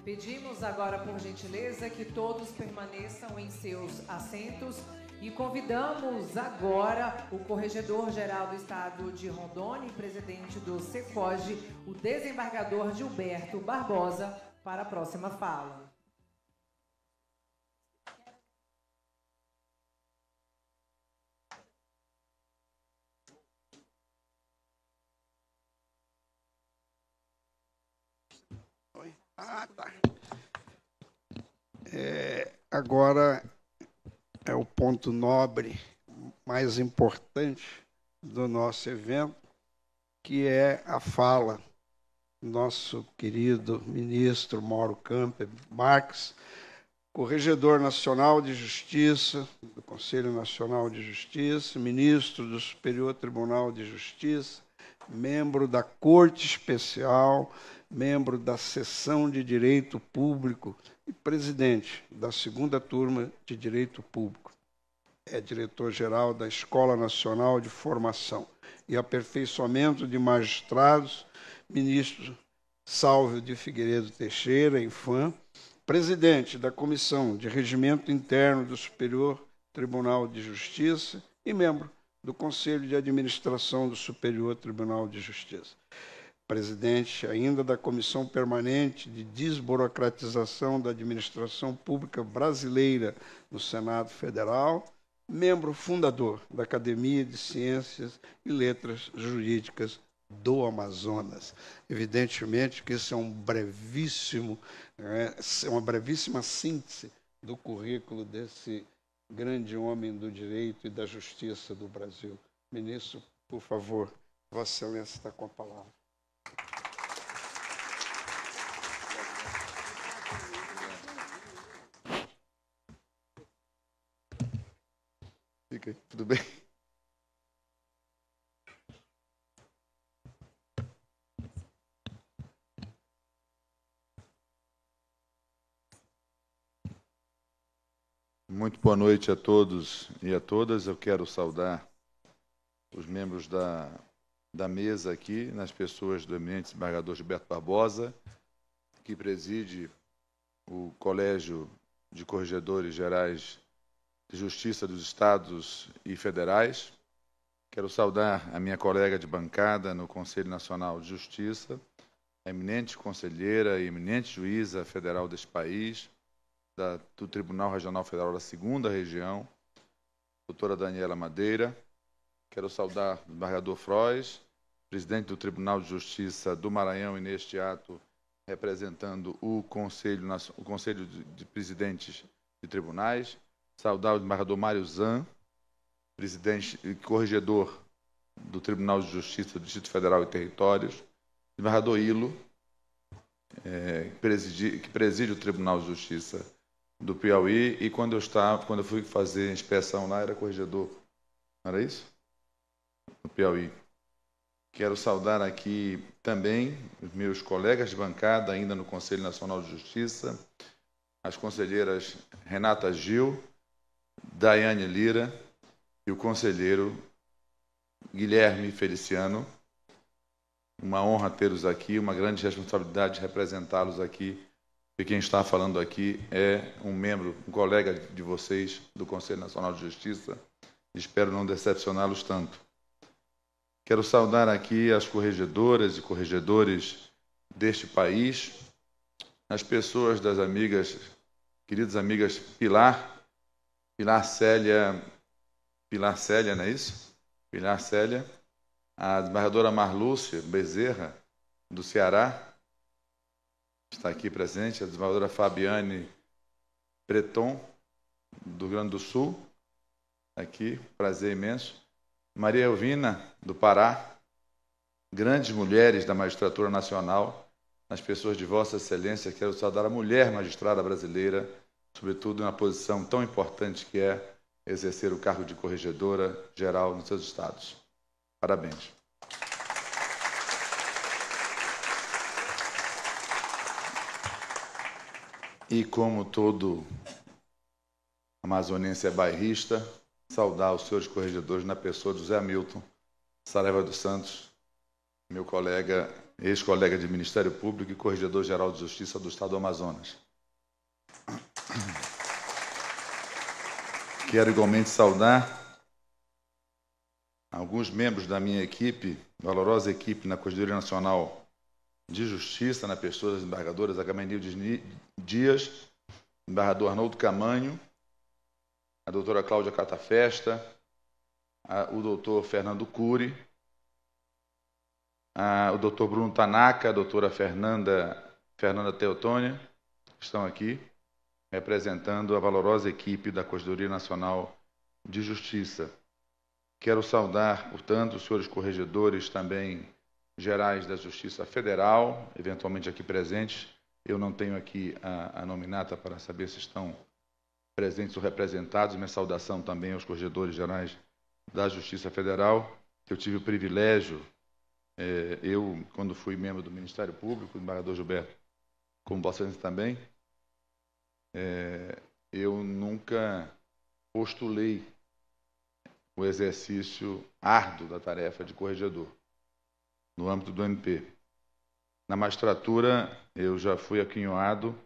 Pedimos agora, por gentileza, que todos permaneçam em seus assentos e convidamos agora o Corregedor-Geral do Estado de Rondônia e presidente do SECOGE, o desembargador Gilberto Barbosa, para a próxima fala. Tá. Agora é o ponto nobre, mais importante do nosso evento, que é a fala do nosso querido ministro Mauro Camper Marques, Corregedor Nacional de Justiça, do Conselho Nacional de Justiça, ministro do Superior Tribunal de Justiça, membro da Corte Especial, membro da Seção de Direito Público e presidente da 2ª Turma de Direito Público. É diretor-geral da Escola Nacional de Formação e Aperfeiçoamento de Magistrados, ministro Sálvio de Figueiredo Teixeira, Infam, presidente da Comissão de Regimento Interno do Superior Tribunal de Justiça e membro do Conselho de Administração do Superior Tribunal de Justiça. Presidente ainda da Comissão Permanente de Desburocratização da Administração Pública Brasileira no Senado Federal, membro fundador da Academia de Ciências e Letras Jurídicas do Amazonas. Evidentemente que isso é uma brevíssima síntese do currículo desse grande homem do direito e da justiça do Brasil. Ministro, por favor, Vossa Excelência está com a palavra. Fica aí, tudo bem? Muito boa noite a todos e a todas. Eu quero saudar os membros da mesa aqui, nas pessoas do eminente desembargador Gilberto Barbosa, que preside o Colégio de Corregedores Gerais de Justiça dos Estados e Federais. Quero saudar a minha colega de bancada no Conselho Nacional de Justiça, a eminente conselheira e eminente juíza federal deste país, do Tribunal Regional Federal da 2ª Região, doutora Daniela Madeira. Quero saudar o desembargador Frois, presidente do Tribunal de Justiça do Maranhão, e neste ato representando o Conselho de Presidentes de Tribunais. Saudar o desembargador Mário Zan, presidente e corregedor do Tribunal de Justiça do Distrito Federal e Territórios. Desembargador Ilo, que preside o Tribunal de Justiça do Piauí, e quando eu fui fazer inspeção lá, era corregedor, não era isso? No Piauí. Quero saudar aqui também os meus colegas de bancada, ainda no Conselho Nacional de Justiça, as conselheiras Renata Gil, Daiane Lira e o conselheiro Guilherme Feliciano. Uma honra tê-los aqui, uma grande responsabilidade de representá-los aqui. E quem está falando aqui é um colega de vocês do Conselho Nacional de Justiça. Espero não decepcioná-los tanto. Quero saudar aqui as corregedoras e corregedores deste país, as pessoas das queridas amigas Pilar Célia, não é isso? Pilar Célia, a desembargadora Marlúcia Bezerra, do Ceará, está aqui presente, a desembargadora Fabiane Breton, do Rio Grande do Sul, aqui, prazer imenso. Maria Elvina, do Pará, grandes mulheres da magistratura nacional, as pessoas de Vossa Excelência. Quero saudar a mulher magistrada brasileira, sobretudo na posição tão importante que é exercer o cargo de corregedora geral nos seus estados. Parabéns. E como todo amazonense é bairrista, saudar os senhores corregedores na pessoa do Zé Hamilton Saraiva dos Santos, meu colega ex-colega de Ministério Público e Corregedor-Geral de Justiça do Estado do Amazonas. Quero igualmente saudar alguns membros da minha equipe, valorosa equipe na Corregedoria Nacional de Justiça, na pessoa das embargadoras Agamenilde Dias, embargador Arnoldo Camanho, a doutora Cláudia Catafesta, o doutor Fernando Cury, o doutor Bruno Tanaka, a doutora Fernanda Teotônia, que estão aqui, representando a valorosa equipe da Corregedoria Nacional de Justiça. Quero saudar, portanto, os senhores corregedores também gerais da Justiça Federal, eventualmente aqui presentes. Eu não tenho aqui a nominata para saber se estão presentes ou representados. Minha saudação também aos corregedores gerais da Justiça Federal. Eu tive o privilégio, quando fui membro do Ministério Público, o embargador Gilberto, como Vossa Excelência também, eu nunca postulei o exercício árduo da tarefa de corregedor no âmbito do MP. Na magistratura, eu já fui aquinhoado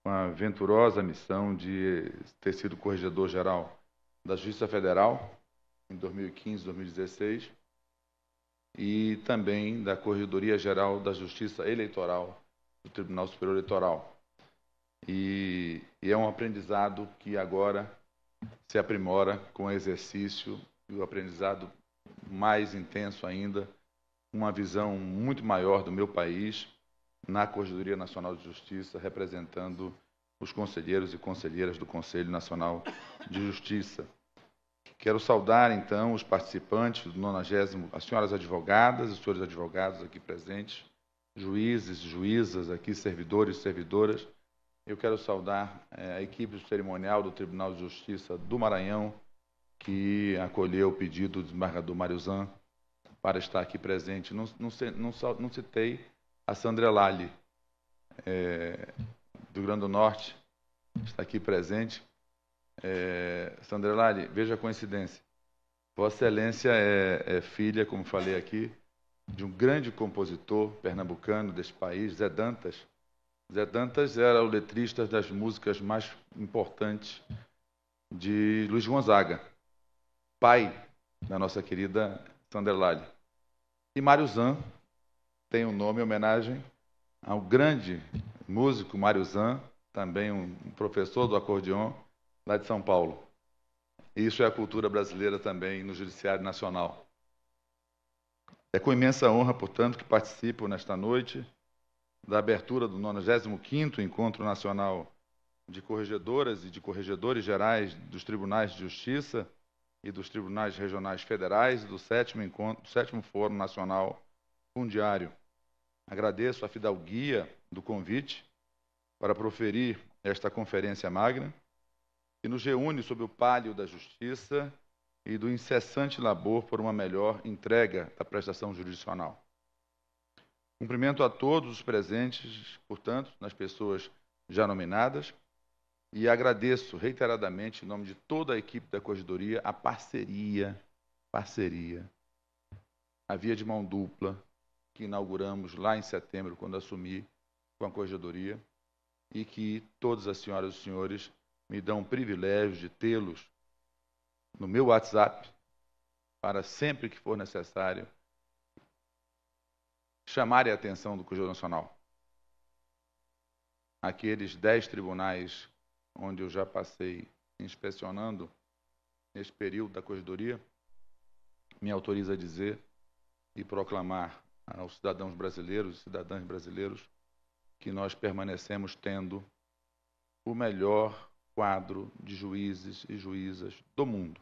com a venturosa missão de ter sido corregedor-geral da Justiça Federal em 2015, 2016, e também da Corregedoria-Geral da Justiça Eleitoral do Tribunal Superior Eleitoral. E é um aprendizado que agora se aprimora com o exercício e o aprendizado mais intenso ainda, uma visão muito maior do meu país na Corregedoria Nacional de Justiça, representando os conselheiros e conselheiras do Conselho Nacional de Justiça. Quero saudar, então, os participantes do 90º, as senhoras advogadas, os senhores advogados aqui presentes, juízes, juízas, aqui servidores e servidoras. Eu quero saudar a equipe cerimonial do Tribunal de Justiça do Maranhão, que acolheu o pedido do desembargador Mariuzan para estar aqui presente. Não citei a Sandra Lali, do Rio Grande do Norte, está aqui presente. Sandra Lali, veja a coincidência. Vossa Excelência é filha, como falei aqui, de um grande compositor pernambucano desse país, Zé Dantas. Zé Dantas era o letrista das músicas mais importantes de Luiz Gonzaga, pai da nossa querida Sandra Lali. E Mariuzan tem um nome em homenagem ao grande músico Mariuzan, também um professor do acordeon lá de São Paulo. Isso é a cultura brasileira também no Judiciário Nacional. É com imensa honra, portanto, que participo nesta noite da abertura do 95º Encontro Nacional de Corregedoras e de Corregedores Gerais dos Tribunais de Justiça e dos Tribunais Regionais Federais e do 7º Fórum Nacional Fundiário. Agradeço a fidalguia do convite para proferir esta conferência magna, que nos reúne sob o pálio da justiça e do incessante labor por uma melhor entrega da prestação jurisdicional. Cumprimento a todos os presentes, portanto, nas pessoas já nominadas, e agradeço reiteradamente, em nome de toda a equipe da Corregedoria, a parceria, a via de mão dupla, que inauguramos lá em setembro, quando assumi com a Corregedoria, e que todas as senhoras e os senhores me dão o privilégio de tê-los no meu WhatsApp, para sempre que for necessário, chamarem a atenção do Corregedor Nacional. Aqueles 10 tribunais onde eu já passei inspecionando nesse período da Corregedoria, me autoriza a dizer e proclamar aos cidadãos brasileiros e cidadãs brasileiros que nós permanecemos tendo o melhor quadro de juízes e juízas do mundo.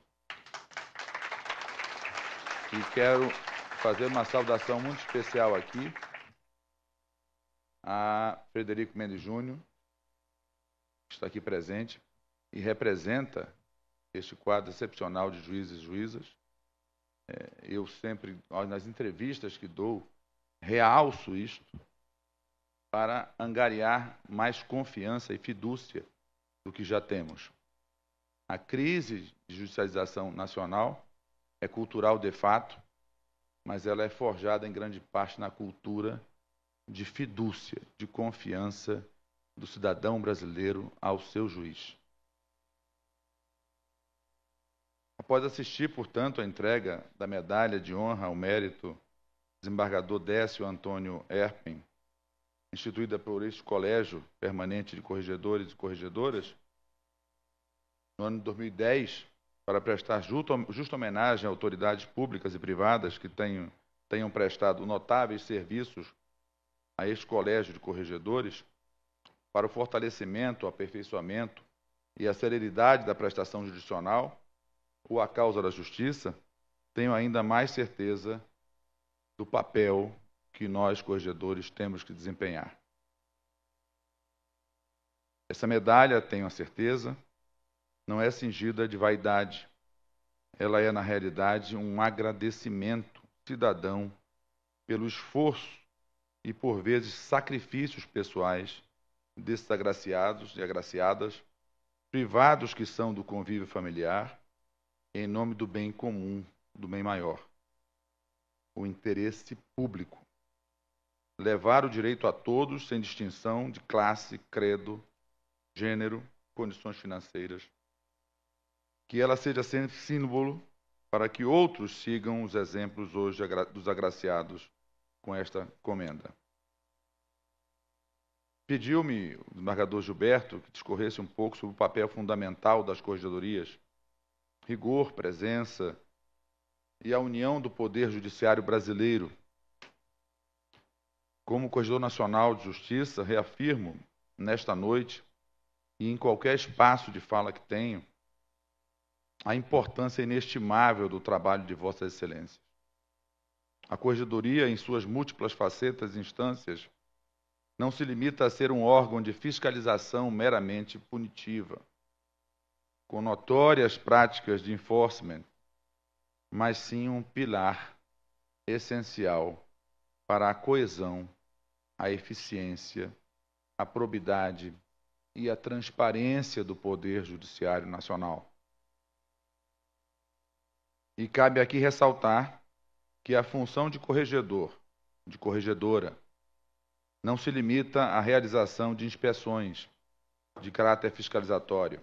E quero fazer uma saudação muito especial aqui a Frederico Mendes Júnior, que está aqui presente e representa este quadro excepcional de juízes e juízas. Eu sempre, nas entrevistas que dou, realço isto para angariar mais confiança e fidúcia do que já temos. A crise de judicialização nacional é cultural de fato, mas ela é forjada em grande parte na cultura de fidúcia, de confiança do cidadão brasileiro ao seu juiz. Após assistir, portanto, à entrega da medalha de honra ao mérito desembargador Décio Antônio Erpen, instituída por este Colégio Permanente de Corregedores e Corregedoras, no ano de 2010, para prestar justa homenagem a autoridades públicas e privadas que tenham prestado notáveis serviços a este Colégio de Corregedores, para o fortalecimento, o aperfeiçoamento e a celeridade da prestação judicional ou a causa da justiça, tenho ainda mais certeza do papel que nós, corregedores, temos que desempenhar. Essa medalha, tenho a certeza, não é cingida de vaidade. Ela é, na realidade, um agradecimento cidadão pelo esforço e, por vezes, sacrifícios pessoais desses agraciados e agraciadas, privados que são do convívio familiar, em nome do bem comum, do bem maior, o interesse público. Levar o direito a todos, sem distinção de classe, credo, gênero, condições financeiras. Que ela seja sempre símbolo para que outros sigam os exemplos hoje dos agraciados com esta comenda. Pediu-me o desembargador Gilberto que discorresse um pouco sobre o papel fundamental das corregedorias, rigor, presença e a união do Poder Judiciário brasileiro. Como Corregedor Nacional de Justiça, reafirmo nesta noite e em qualquer espaço de fala que tenho a importância inestimável do trabalho de Vossas Excelências. A Corregedoria, em suas múltiplas facetas e instâncias, não se limita a ser um órgão de fiscalização meramente punitiva, com notórias práticas de enforcement, mas sim um pilar essencial para a coesão, a eficiência, a probidade e a transparência do Poder Judiciário Nacional. E cabe aqui ressaltar que a função de corregedor, de corregedora, não se limita à realização de inspeções de caráter fiscalizatório,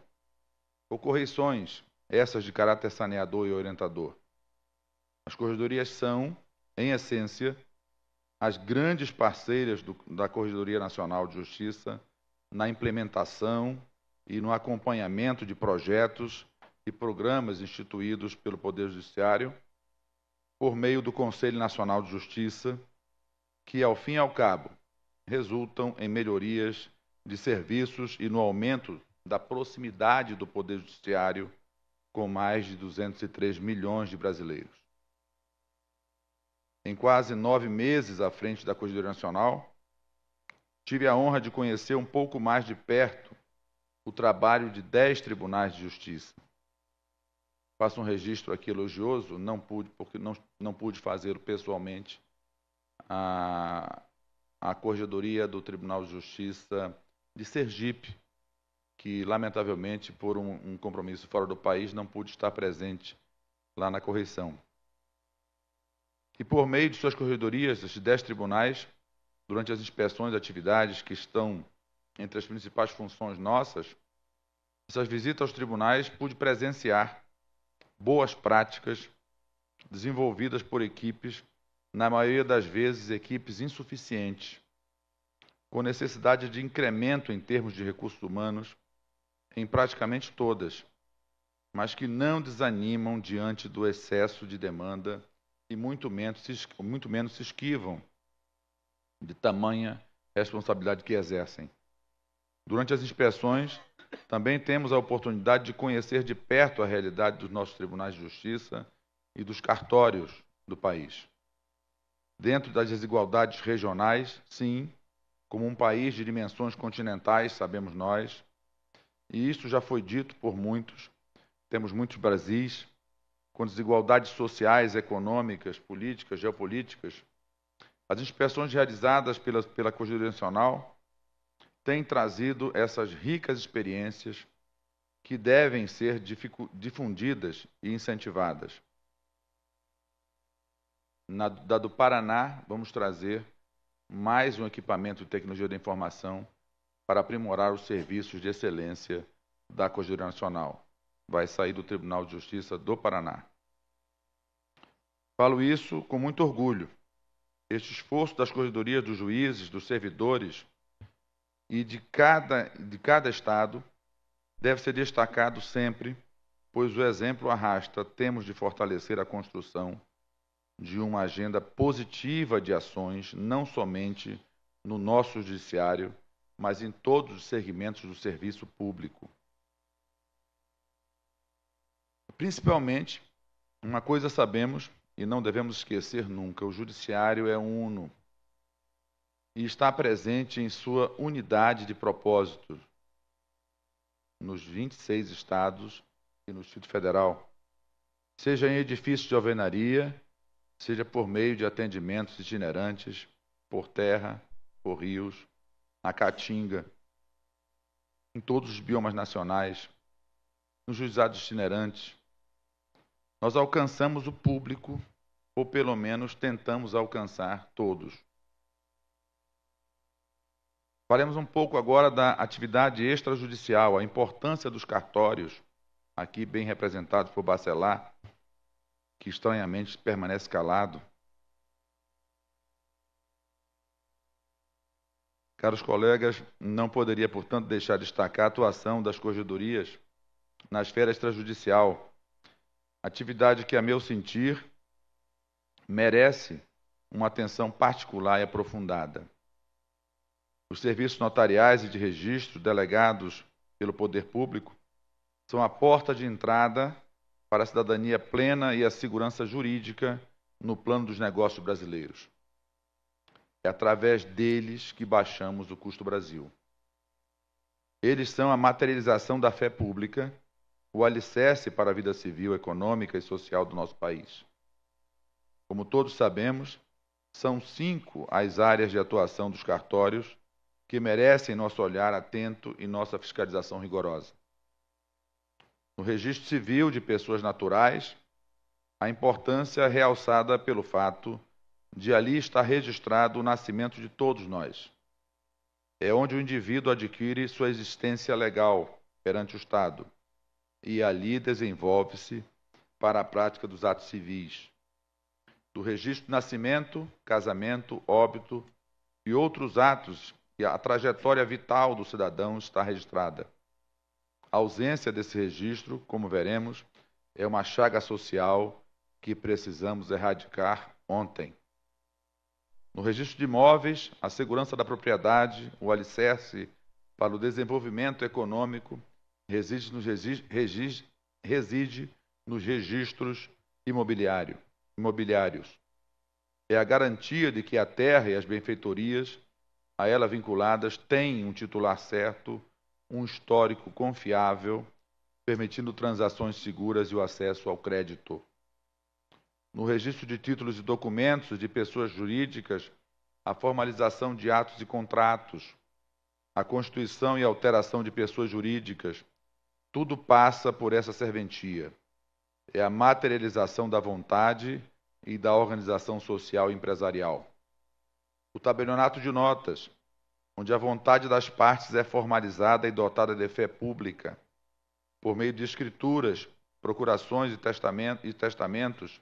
ou correções, essas de caráter saneador e orientador. As corregedorias são, em essência, as grandes parceiras da Corregedoria Nacional de Justiça na implementação e no acompanhamento de projetos e programas instituídos pelo Poder Judiciário por meio do Conselho Nacional de Justiça, que, ao fim e ao cabo, resultam em melhorias de serviços e no aumento da proximidade do Poder Judiciário com mais de 203 milhões de brasileiros. Em quase 9 meses à frente da Corregedoria Nacional, tive a honra de conhecer um pouco mais de perto o trabalho de 10 tribunais de justiça. Faço um registro aqui elogioso, porque não pude fazê-lo pessoalmente, a Corregedoria do Tribunal de Justiça de Sergipe, que, lamentavelmente, por um compromisso fora do país, não pude estar presente lá na correição. E, por meio de suas corregedorias, esses 10 tribunais, durante as inspeções de atividades que estão entre as principais funções nossas, essas visitas aos tribunais, pude presenciar boas práticas desenvolvidas por equipes, na maioria das vezes equipes insuficientes, com necessidade de incremento em termos de recursos humanos em praticamente todas, mas que não desanimam diante do excesso de demanda e muito menos se esquivam de tamanha responsabilidade que exercem. Durante as inspeções, também temos a oportunidade de conhecer de perto a realidade dos nossos tribunais de justiça e dos cartórios do país. Dentro das desigualdades regionais, sim, como um país de dimensões continentais, sabemos nós, e isso já foi dito por muitos, temos muitos Brasis, com desigualdades sociais, econômicas, políticas, geopolíticas. As inspeções realizadas pela Corregedoria Nacional têm trazido essas ricas experiências que devem ser difundidas e incentivadas. da do Paraná, vamos trazer mais um equipamento de tecnologia da informação para aprimorar os serviços de excelência da Corregedoria Nacional. Vai sair do Tribunal de Justiça do Paraná. Falo isso com muito orgulho. Este esforço das corregedorias, dos juízes, dos servidores e de cada estado deve ser destacado sempre, pois o exemplo arrasta. Temos de fortalecer a construção de uma agenda positiva de ações, não somente no nosso judiciário, mas em todos os segmentos do serviço público. Principalmente, uma coisa sabemos e não devemos esquecer nunca: o judiciário é uno e está presente em sua unidade de propósito nos 26 estados e no Distrito Federal, seja em edifícios de alvenaria, seja por meio de atendimentos itinerantes, por terra, por rios, na Caatinga, em todos os biomas nacionais, nos juizados itinerantes. Nós alcançamos o público, ou pelo menos tentamos alcançar todos. Faremos um pouco agora da atividade extrajudicial, a importância dos cartórios, aqui bem representados por Bacelar, que estranhamente permanece calado. Caros colegas, não poderia, portanto, deixar de destacar a atuação das corregedorias na esfera extrajudicial, atividade que, a meu sentir, merece uma atenção particular e aprofundada. Os serviços notariais e de registro delegados pelo poder público são a porta de entrada para a cidadania plena e a segurança jurídica no plano dos negócios brasileiros. É através deles que baixamos o custo Brasil. Eles são a materialização da fé pública, o alicerce para a vida civil, econômica e social do nosso país. Como todos sabemos, são 5 as áreas de atuação dos cartórios que merecem nosso olhar atento e nossa fiscalização rigorosa. No registro civil de pessoas naturais, a importância é realçada pelo fato de ali estar registrado o nascimento de todos nós. É onde o indivíduo adquire sua existência legal perante o Estado e ali desenvolve-se para a prática dos atos civis. Do registro de nascimento, casamento, óbito e outros atos, e a trajetória vital do cidadão está registrada. A ausência desse registro, como veremos, é uma chaga social que precisamos erradicar ontem. No registro de imóveis, a segurança da propriedade, o alicerce para o desenvolvimento econômico, reside nos registros imobiliários. É a garantia de que a terra e as benfeitorias a ela vinculadas têm um titular certo, um histórico confiável, permitindo transações seguras e o acesso ao crédito. No registro de títulos e documentos de pessoas jurídicas, a formalização de atos e contratos, a constituição e alteração de pessoas jurídicas, tudo passa por essa serventia. É a materialização da vontade e da organização social e empresarial. O tabelionato de notas, onde a vontade das partes é formalizada e dotada de fé pública, por meio de escrituras, procurações e testamentos,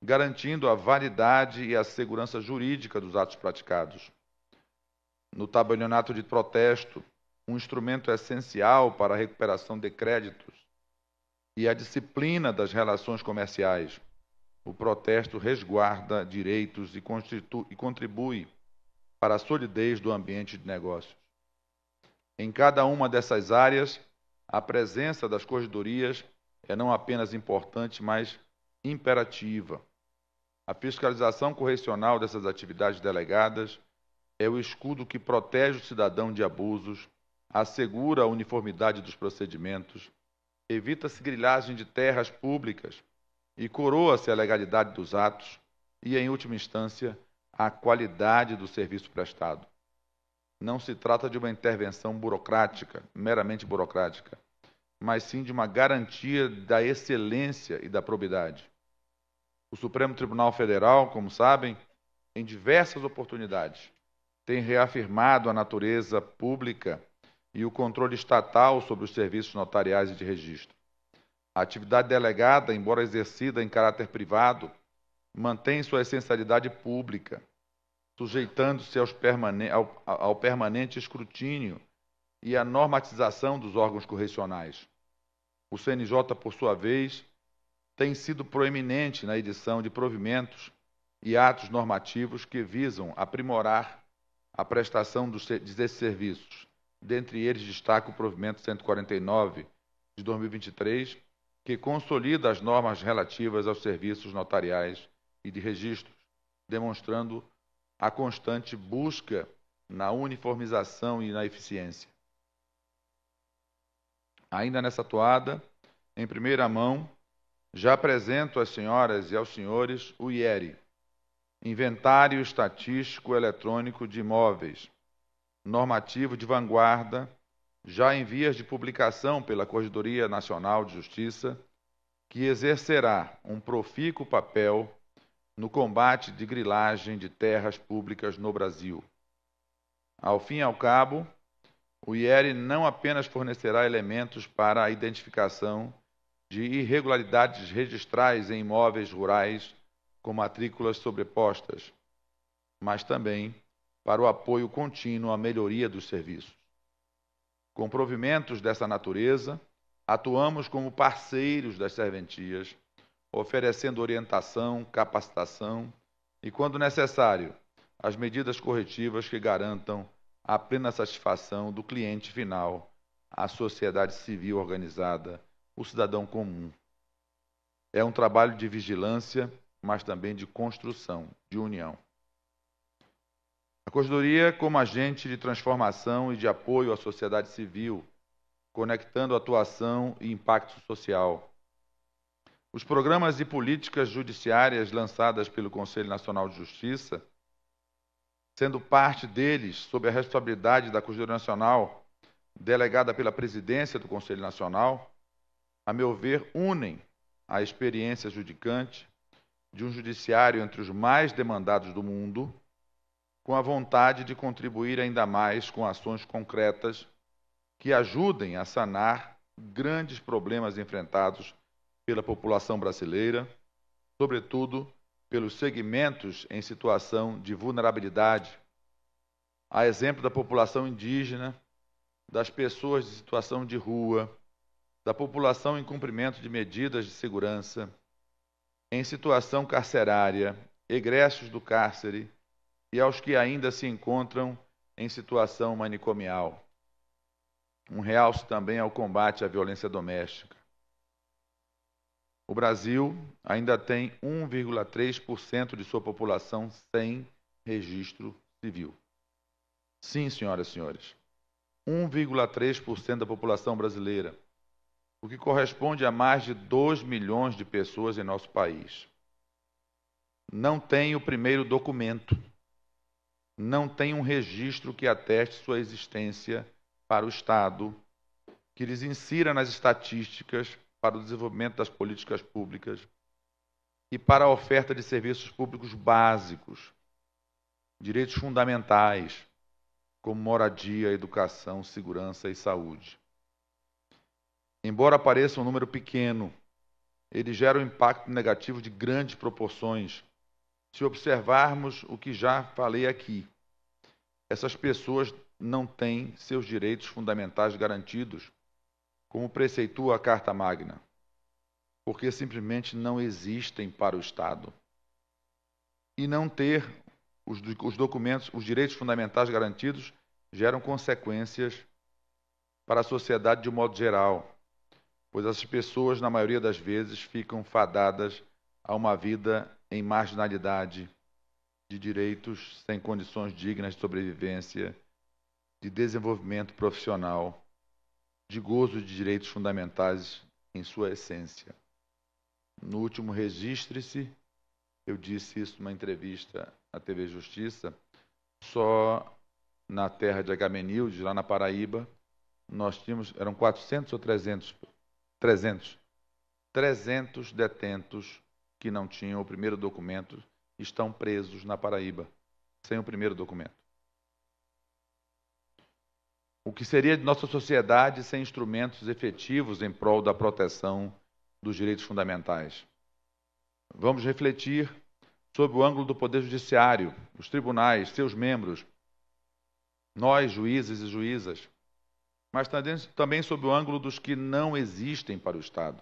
garantindo a validade e a segurança jurídica dos atos praticados. No tabelionato de protesto, um instrumento essencial para a recuperação de créditos e a disciplina das relações comerciais. O protesto resguarda direitos e contribui para a solidez do ambiente de negócios. Em cada uma dessas áreas, a presença das corregedorias é não apenas importante, mas imperativa. A fiscalização correcional dessas atividades delegadas é o escudo que protege o cidadão de abusos, assegura a uniformidade dos procedimentos, evita-se grilhagem de terras públicas e coroa-se a legalidade dos atos e, em última instância, a qualidade do serviço prestado. Não se trata de uma intervenção burocrática, meramente burocrática, mas sim de uma garantia da excelência e da probidade. O Supremo Tribunal Federal, como sabem, em diversas oportunidades, tem reafirmado a natureza pública e o controle estatal sobre os serviços notariais e de registro. A atividade delegada, embora exercida em caráter privado, mantém sua essencialidade pública, sujeitando-se ao permanente escrutínio e à normatização dos órgãos correcionais. O CNJ, por sua vez, tem sido proeminente na edição de provimentos e atos normativos que visam aprimorar a prestação desses serviços. Dentre eles, destaca o provimento 149 de 2023, que consolida as normas relativas aos serviços notariais e de registros, demonstrando a constante busca na uniformização e na eficiência. Ainda nessa toada, em primeira mão, já apresento às senhoras e aos senhores o IERE, Inventário Estatístico Eletrônico de Imóveis, normativo de vanguarda, já em vias de publicação pela Corregedoria Nacional de Justiça, que exercerá um profícuo papel no combate de grilagem de terras públicas no Brasil. Ao fim e ao cabo, o IERE não apenas fornecerá elementos para a identificação de irregularidades registrais em imóveis rurais com matrículas sobrepostas, mas também para o apoio contínuo à melhoria dos serviços. Com provimentos dessa natureza, atuamos como parceiros das serventias, oferecendo orientação, capacitação e, quando necessário, as medidas corretivas que garantam a plena satisfação do cliente final, a sociedade civil organizada, o cidadão comum. É um trabalho de vigilância, mas também de construção, de união. A Corregedoria, como agente de transformação e de apoio à sociedade civil, conectando atuação e impacto social. Os programas e políticas judiciárias lançadas pelo Conselho Nacional de Justiça, sendo parte deles sob a responsabilidade da Corregedoria Nacional, delegada pela presidência do Conselho Nacional, a meu ver, unem a experiência judicante de um judiciário entre os mais demandados do mundo, com a vontade de contribuir ainda mais com ações concretas que ajudem a sanar grandes problemas enfrentados pela população brasileira, sobretudo pelos segmentos em situação de vulnerabilidade, a exemplo da população indígena, das pessoas de situação de rua, da população em cumprimento de medidas de segurança, em situação carcerária, egressos do cárcere e aos que ainda se encontram em situação manicomial. Um realce também ao combate à violência doméstica. O Brasil ainda tem 1,3% de sua população sem registro civil. Sim, senhoras e senhores, 1,3% da população brasileira, o que corresponde a mais de 2 milhões de pessoas em nosso país. Não tem o primeiro documento, não tem um registro que ateste sua existência para o Estado, que lhes insira nas estatísticas para o desenvolvimento das políticas públicas e para a oferta de serviços públicos básicos, direitos fundamentais, como moradia, educação, segurança e saúde. Embora pareça um número pequeno, ele gera um impacto negativo de grandes proporções. Se observarmos o que já falei aqui, essas pessoas não têm seus direitos fundamentais garantidos, como preceitua a Carta Magna, porque simplesmente não existem para o Estado. E não ter os documentos, os direitos fundamentais garantidos, geram consequências para a sociedade de modo geral, pois essas pessoas, na maioria das vezes, ficam fadadas a uma vida em marginalidade, de direitos sem condições dignas de sobrevivência, de desenvolvimento profissional, de gozo de direitos fundamentais em sua essência. No último Registre-se, eu disse isso numa entrevista à TV Justiça, só na terra de Agamenilde, lá na Paraíba, nós tínhamos, eram 400 ou 300 detentos que não tinham o primeiro documento estão presos na Paraíba, sem o primeiro documento. O que seria de nossa sociedade sem instrumentos efetivos em prol da proteção dos direitos fundamentais? Vamos refletir sob o ângulo do Poder Judiciário, dos tribunais, seus membros, nós, juízes e juízas, mas também sob o ângulo dos que não existem para o Estado.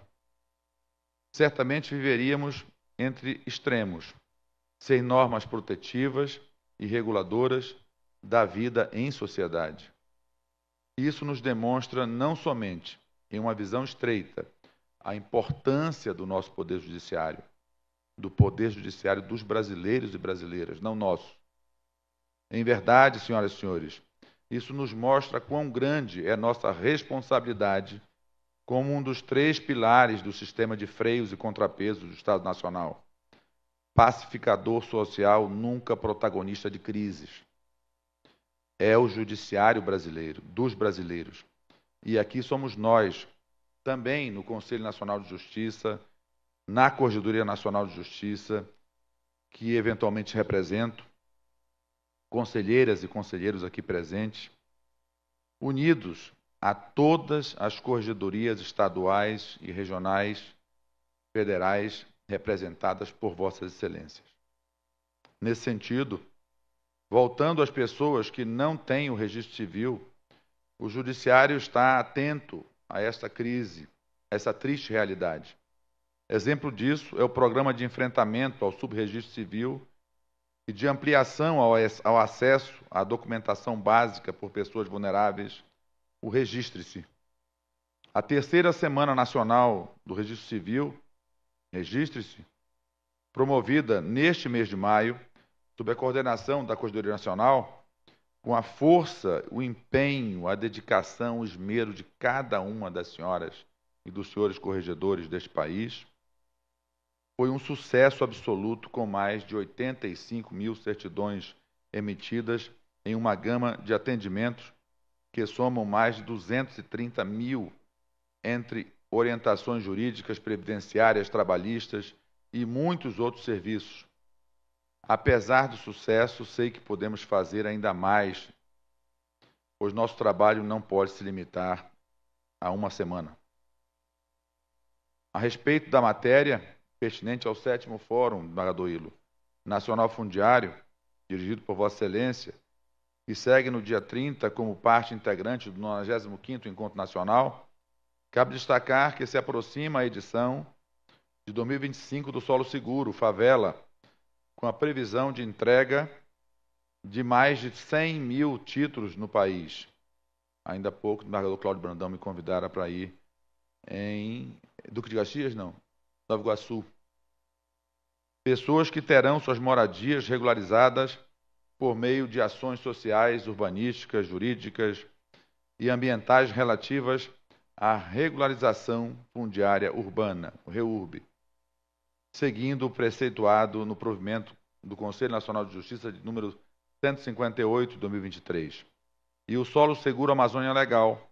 Certamente viveríamos entre extremos, sem normas protetivas e reguladoras da vida em sociedade. Isso nos demonstra não somente, em uma visão estreita, a importância do nosso Poder Judiciário, do Poder Judiciário dos brasileiros e brasileiras, não nosso. Em verdade, senhoras e senhores, isso nos mostra quão grande é nossa responsabilidade como um dos 3 pilares do sistema de freios e contrapesos do Estado Nacional. Pacificador social, nunca protagonista de crises. É o judiciário brasileiro, dos brasileiros. E aqui somos nós, também no Conselho Nacional de Justiça, na Corregedoria Nacional de Justiça, que eventualmente represento, conselheiras e conselheiros aqui presentes, unidos a todas as corregedorias estaduais e regionais, federais, representadas por Vossas Excelências. Nesse sentido, voltando às pessoas que não têm o registro civil, o Judiciário está atento a esta crise, a essa triste realidade. Exemplo disso é o Programa de Enfrentamento ao Subregistro Civil e de ampliação ao acesso à documentação básica por pessoas vulneráveis, o Registre-se. A 3ª Semana Nacional do Registro Civil, Registre-se, promovida neste mês de maio, sob a coordenação da Corregedoria Nacional, com a força, o empenho, a dedicação, o esmero de cada uma das senhoras e dos senhores corregedores deste país, foi um sucesso absoluto, com mais de 85 mil certidões emitidas em uma gama de atendimentos que somam mais de 230 mil entre orientações jurídicas, previdenciárias, trabalhistas e muitos outros serviços. Apesar do sucesso, sei que podemos fazer ainda mais, pois nosso trabalho não pode se limitar a uma semana. A respeito da matéria pertinente ao 7º Fórum Magadoílo Nacional Fundiário, dirigido por Vossa Excelência, que segue no dia 30 como parte integrante do 95º Encontro Nacional, cabe destacar que se aproxima a edição de 2025 do Solo Seguro, Favela, com a previsão de entrega de mais de 100 mil títulos no país. Ainda há pouco, o embargador Cláudio Brandão me convidara para ir em Duque de Caxias, não, Nova Iguaçu. Pessoas que terão suas moradias regularizadas por meio de ações sociais, urbanísticas, jurídicas e ambientais relativas à regularização fundiária urbana, o REURB, seguindo o preceituado no provimento do Conselho Nacional de Justiça de número 158 de 2023. E o Solo Seguro Amazônia Legal,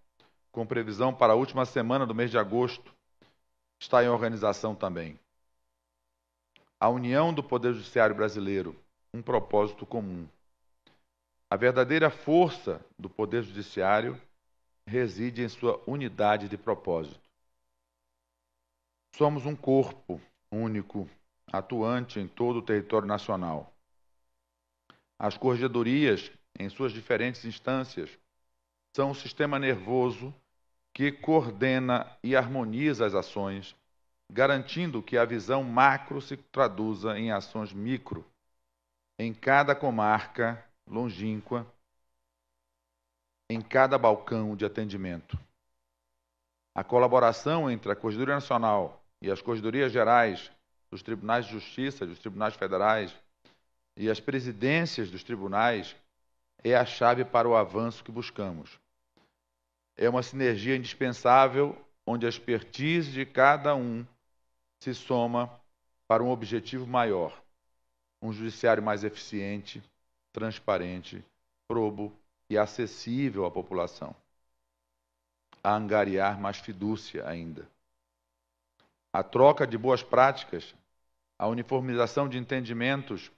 com previsão para a última semana do mês de agosto, está em organização também. A união do Poder Judiciário brasileiro, um propósito comum. A verdadeira força do Poder Judiciário reside em sua unidade de propósito. Somos um corpo único, atuante em todo o território nacional. As corregedorias, em suas diferentes instâncias, são um sistema nervoso que coordena e harmoniza as ações, garantindo que a visão macro se traduza em ações micro, em cada comarca longínqua, em cada balcão de atendimento. A colaboração entre a Corregedoria Nacional e as Corregedorias Gerais dos Tribunais de Justiça, dos Tribunais Federais e as presidências dos tribunais é a chave para o avanço que buscamos. É uma sinergia indispensável onde a expertise de cada um se soma para um objetivo maior, um judiciário mais eficiente, transparente, probo e acessível à população, a angariar mais fidúcia ainda. A troca de boas práticas a uniformização de entendimentos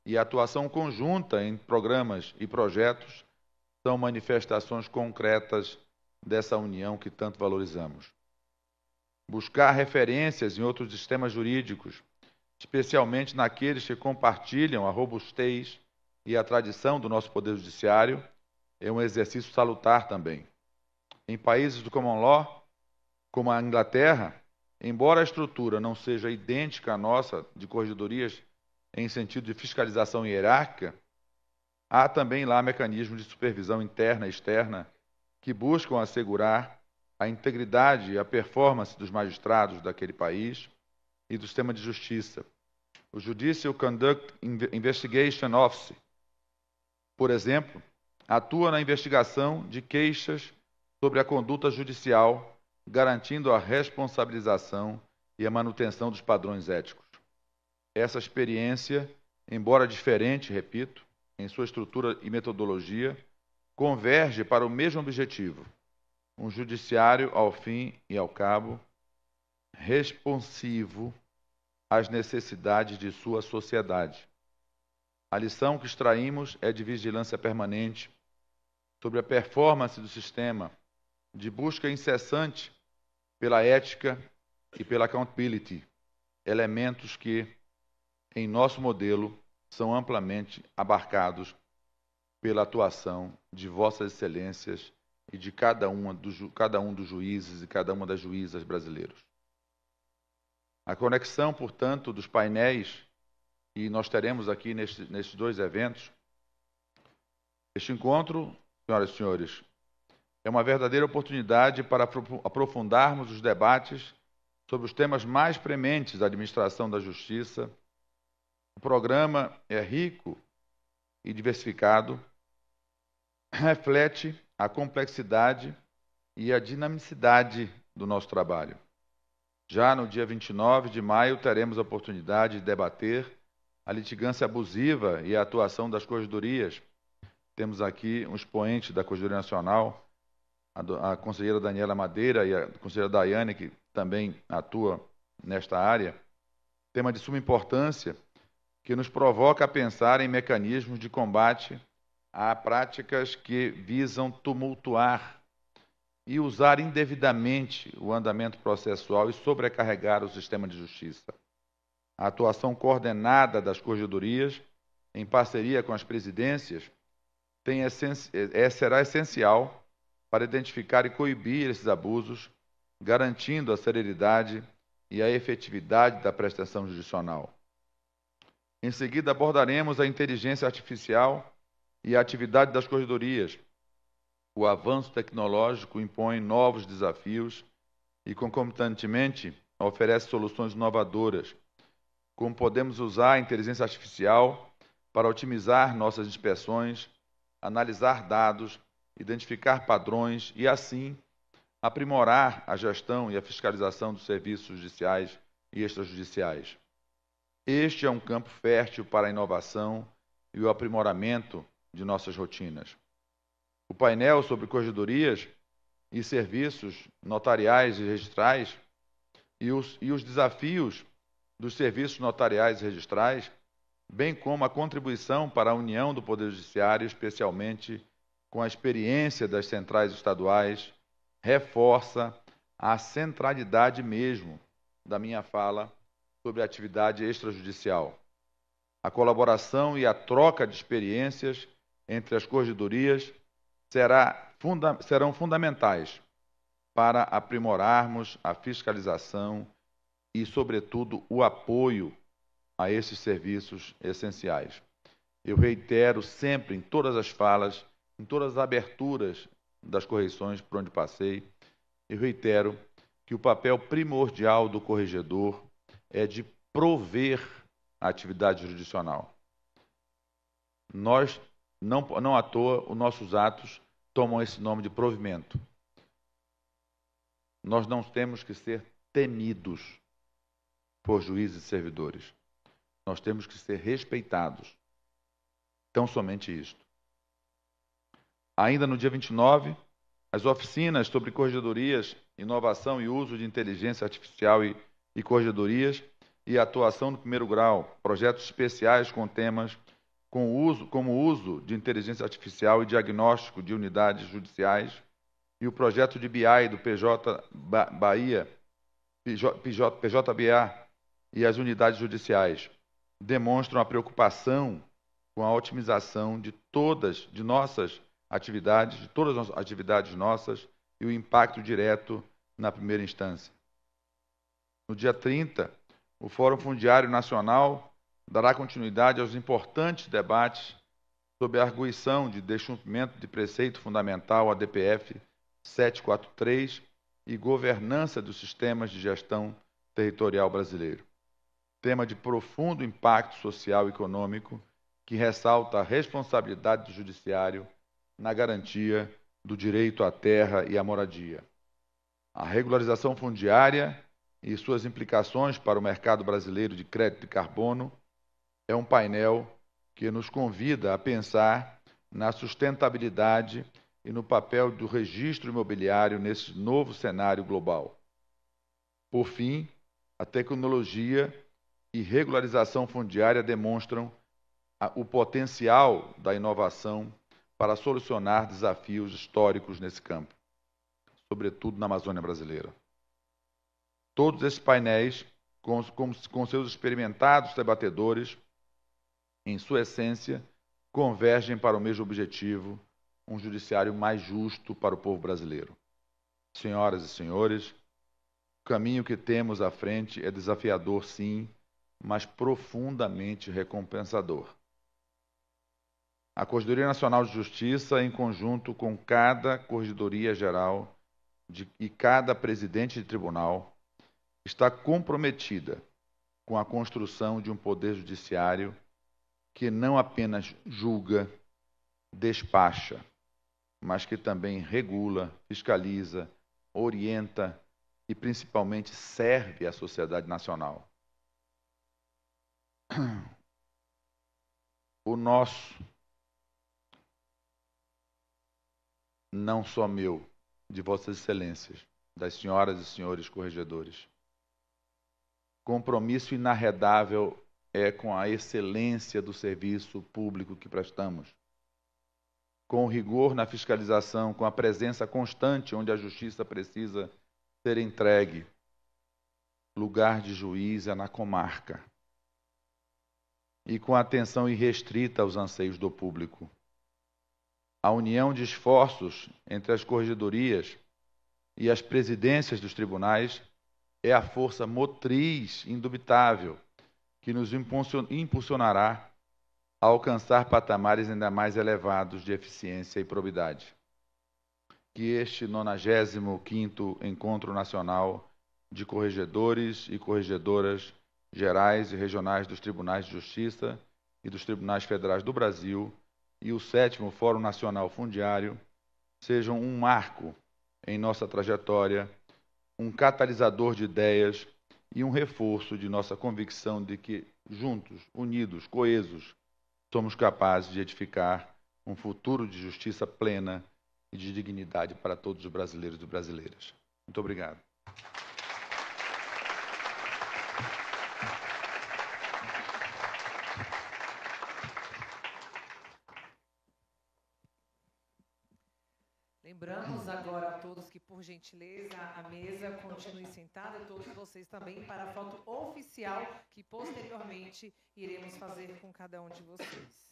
e a atuação conjunta em programas e projetos são manifestações concretas dessa união que tanto valorizamos. Buscar referências em outros sistemas jurídicos, especialmente naqueles que compartilham a robustez e a tradição do nosso Poder Judiciário, é um exercício salutar também. Em países do Common Law, como a Inglaterra, embora a estrutura não seja idêntica à nossa, de corregedorias em sentido de fiscalização hierárquica, há também lá mecanismos de supervisão interna e externa que buscam assegurar a integridade e a performance dos magistrados daquele país e do sistema de justiça. O Judicial Conduct Investigation Office, por exemplo, atua na investigação de queixas sobre a conduta judicial, garantindo a responsabilização e a manutenção dos padrões éticos. Essa experiência, embora diferente, repito, em sua estrutura e metodologia, converge para o mesmo objetivo: um judiciário, ao fim e ao cabo, responsivo às necessidades de sua sociedade. A lição que extraímos é de vigilância permanente sobre a performance do sistema, de busca incessante pela ética e pela accountability, elementos que, em nosso modelo, são amplamente abarcados pela atuação de Vossas Excelências e de cada um dos juízes e cada uma das juízas brasileiros. A conexão, portanto, dos painéis, e nós teremos aqui nestes dois eventos, este encontro, senhoras e senhores, é uma verdadeira oportunidade para aprofundarmos os debates sobre os temas mais prementes da administração da justiça. O programa é rico e diversificado, reflete a complexidade e a dinamicidade do nosso trabalho. Já no dia 29 de maio, teremos a oportunidade de debater a litigância abusiva e a atuação das corregedorias. Temos aqui um expoente da Corregedoria Nacional, a conselheira Daniela Madeira e a conselheira Daiane, que também atua nesta área. Tema de suma importância, que nos provoca a pensar em mecanismos de combate a práticas que visam tumultuar e usar indevidamente o andamento processual e sobrecarregar o sistema de justiça. A atuação coordenada das corregedorias, em parceria com as presidências, será essencial para identificar e coibir esses abusos, garantindo a celeridade e a efetividade da prestação jurisdicional. Em seguida, abordaremos a inteligência artificial e a atividade das corregedorias. O avanço tecnológico impõe novos desafios e, concomitantemente, oferece soluções inovadoras, como podemos usar a inteligência artificial para otimizar nossas inspeções, analisar dados, identificar padrões e, assim, aprimorar a gestão e a fiscalização dos serviços judiciais e extrajudiciais. Este é um campo fértil para a inovação e o aprimoramento de nossas rotinas. O painel sobre corregedorias e serviços notariais e registrais e os desafios dos serviços notariais e registrais, bem como a contribuição para a união do Poder Judiciário, especialmente com a experiência das centrais estaduais, reforça a centralidade mesmo da minha fala sobre a atividade extrajudicial. A colaboração e a troca de experiências entre as corregedorias serão fundamentais para aprimorarmos a fiscalização e, sobretudo, o apoio a esses serviços essenciais. Eu reitero sempre, em todas as falas, em todas as aberturas das correições por onde passei, eu reitero que o papel primordial do corregedor é de prover a atividade jurisdicional. Nós, não à toa, os nossos atos tomam esse nome de provimento. Nós não temos que ser temidos por juízes e servidores. Nós temos que ser respeitados. Então, somente isto. Ainda no dia 29, as oficinas sobre corregedorias, inovação e uso de inteligência artificial e corregedorias e atuação no primeiro grau, projetos especiais com temas como o uso de inteligência artificial e diagnóstico de unidades judiciais, e o projeto de BI do PJBA e as unidades judiciais demonstram a preocupação com a otimização de todas as atividades nossas e o impacto direto na primeira instância. No dia 30, o Fórum Fundiário Nacional dará continuidade aos importantes debates sobre a arguição de descumprimento de preceito fundamental ADPF 743 e governança dos sistemas de gestão territorial brasileiro. Tema de profundo impacto social e econômico que ressalta a responsabilidade do judiciário na garantia do direito à terra e à moradia. A regularização fundiária e suas implicações para o mercado brasileiro de crédito de carbono é um painel que nos convida a pensar na sustentabilidade e no papel do registro imobiliário nesse novo cenário global. Por fim, a tecnologia e regularização fundiária demonstram o potencial da inovação para solucionar desafios históricos nesse campo, sobretudo na Amazônia brasileira. Todos esses painéis, com seus experimentados debatedores, em sua essência, convergem para o mesmo objetivo, um judiciário mais justo para o povo brasileiro. Senhoras e senhores, o caminho que temos à frente é desafiador, sim, mas profundamente recompensador. A Corregedoria Nacional de Justiça, em conjunto com cada Corregedoria Geral e cada presidente de tribunal, está comprometida com a construção de um poder judiciário que não apenas julga, despacha, mas que também regula, fiscaliza, orienta e, principalmente, serve à sociedade nacional. O nosso, não só meu, de Vossas Excelências, das senhoras e senhores corregedores, compromisso inarredável é com a excelência do serviço público que prestamos, com rigor na fiscalização, com a presença constante onde a justiça precisa ser entregue. Lugar de juiz é na comarca. E com atenção irrestrita aos anseios do público. A união de esforços entre as corregedorias e as presidências dos tribunais é a força motriz indubitável que nos impulsionará a alcançar patamares ainda mais elevados de eficiência e probidade. Que este 95º Encontro Nacional de Corregedores e Corregedoras Gerais e Regionais dos Tribunais de Justiça e dos Tribunais Federais do Brasil e o 7º Fórum Nacional Fundiário sejam um marco em nossa trajetória, um catalisador de ideias e um reforço de nossa convicção de que, juntos, unidos, coesos, somos capazes de edificar um futuro de justiça plena e de dignidade para todos os brasileiros e brasileiras. Muito obrigado. Lembramos agora a todos que, por gentileza, a mesa continue sentada e todos vocês também para a foto oficial que posteriormente iremos fazer com cada um de vocês.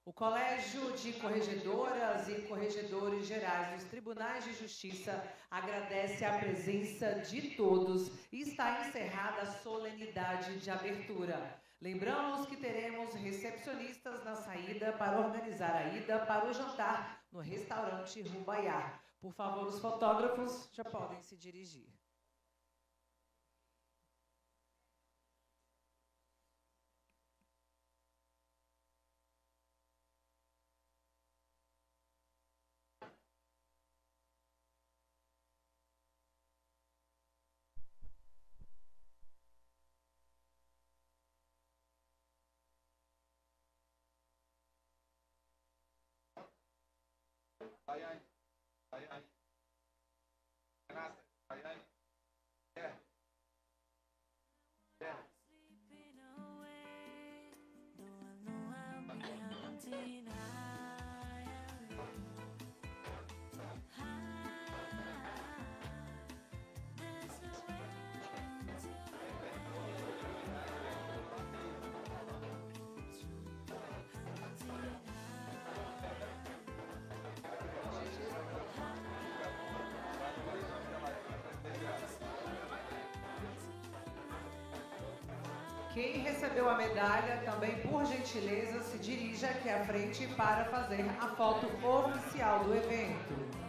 O Colégio de Corregedoras e Corregedores Gerais dos Tribunais de Justiça agradece a presença de todos e está encerrada a solenidade de abertura. Lembramos que teremos recepcionistas na saída para organizar a ida para o jantar no restaurante Rubaiá. Por favor, os fotógrafos já podem se dirigir. Quem recebeu a medalha também, por gentileza, se dirija aqui à frente para fazer a foto oficial do evento.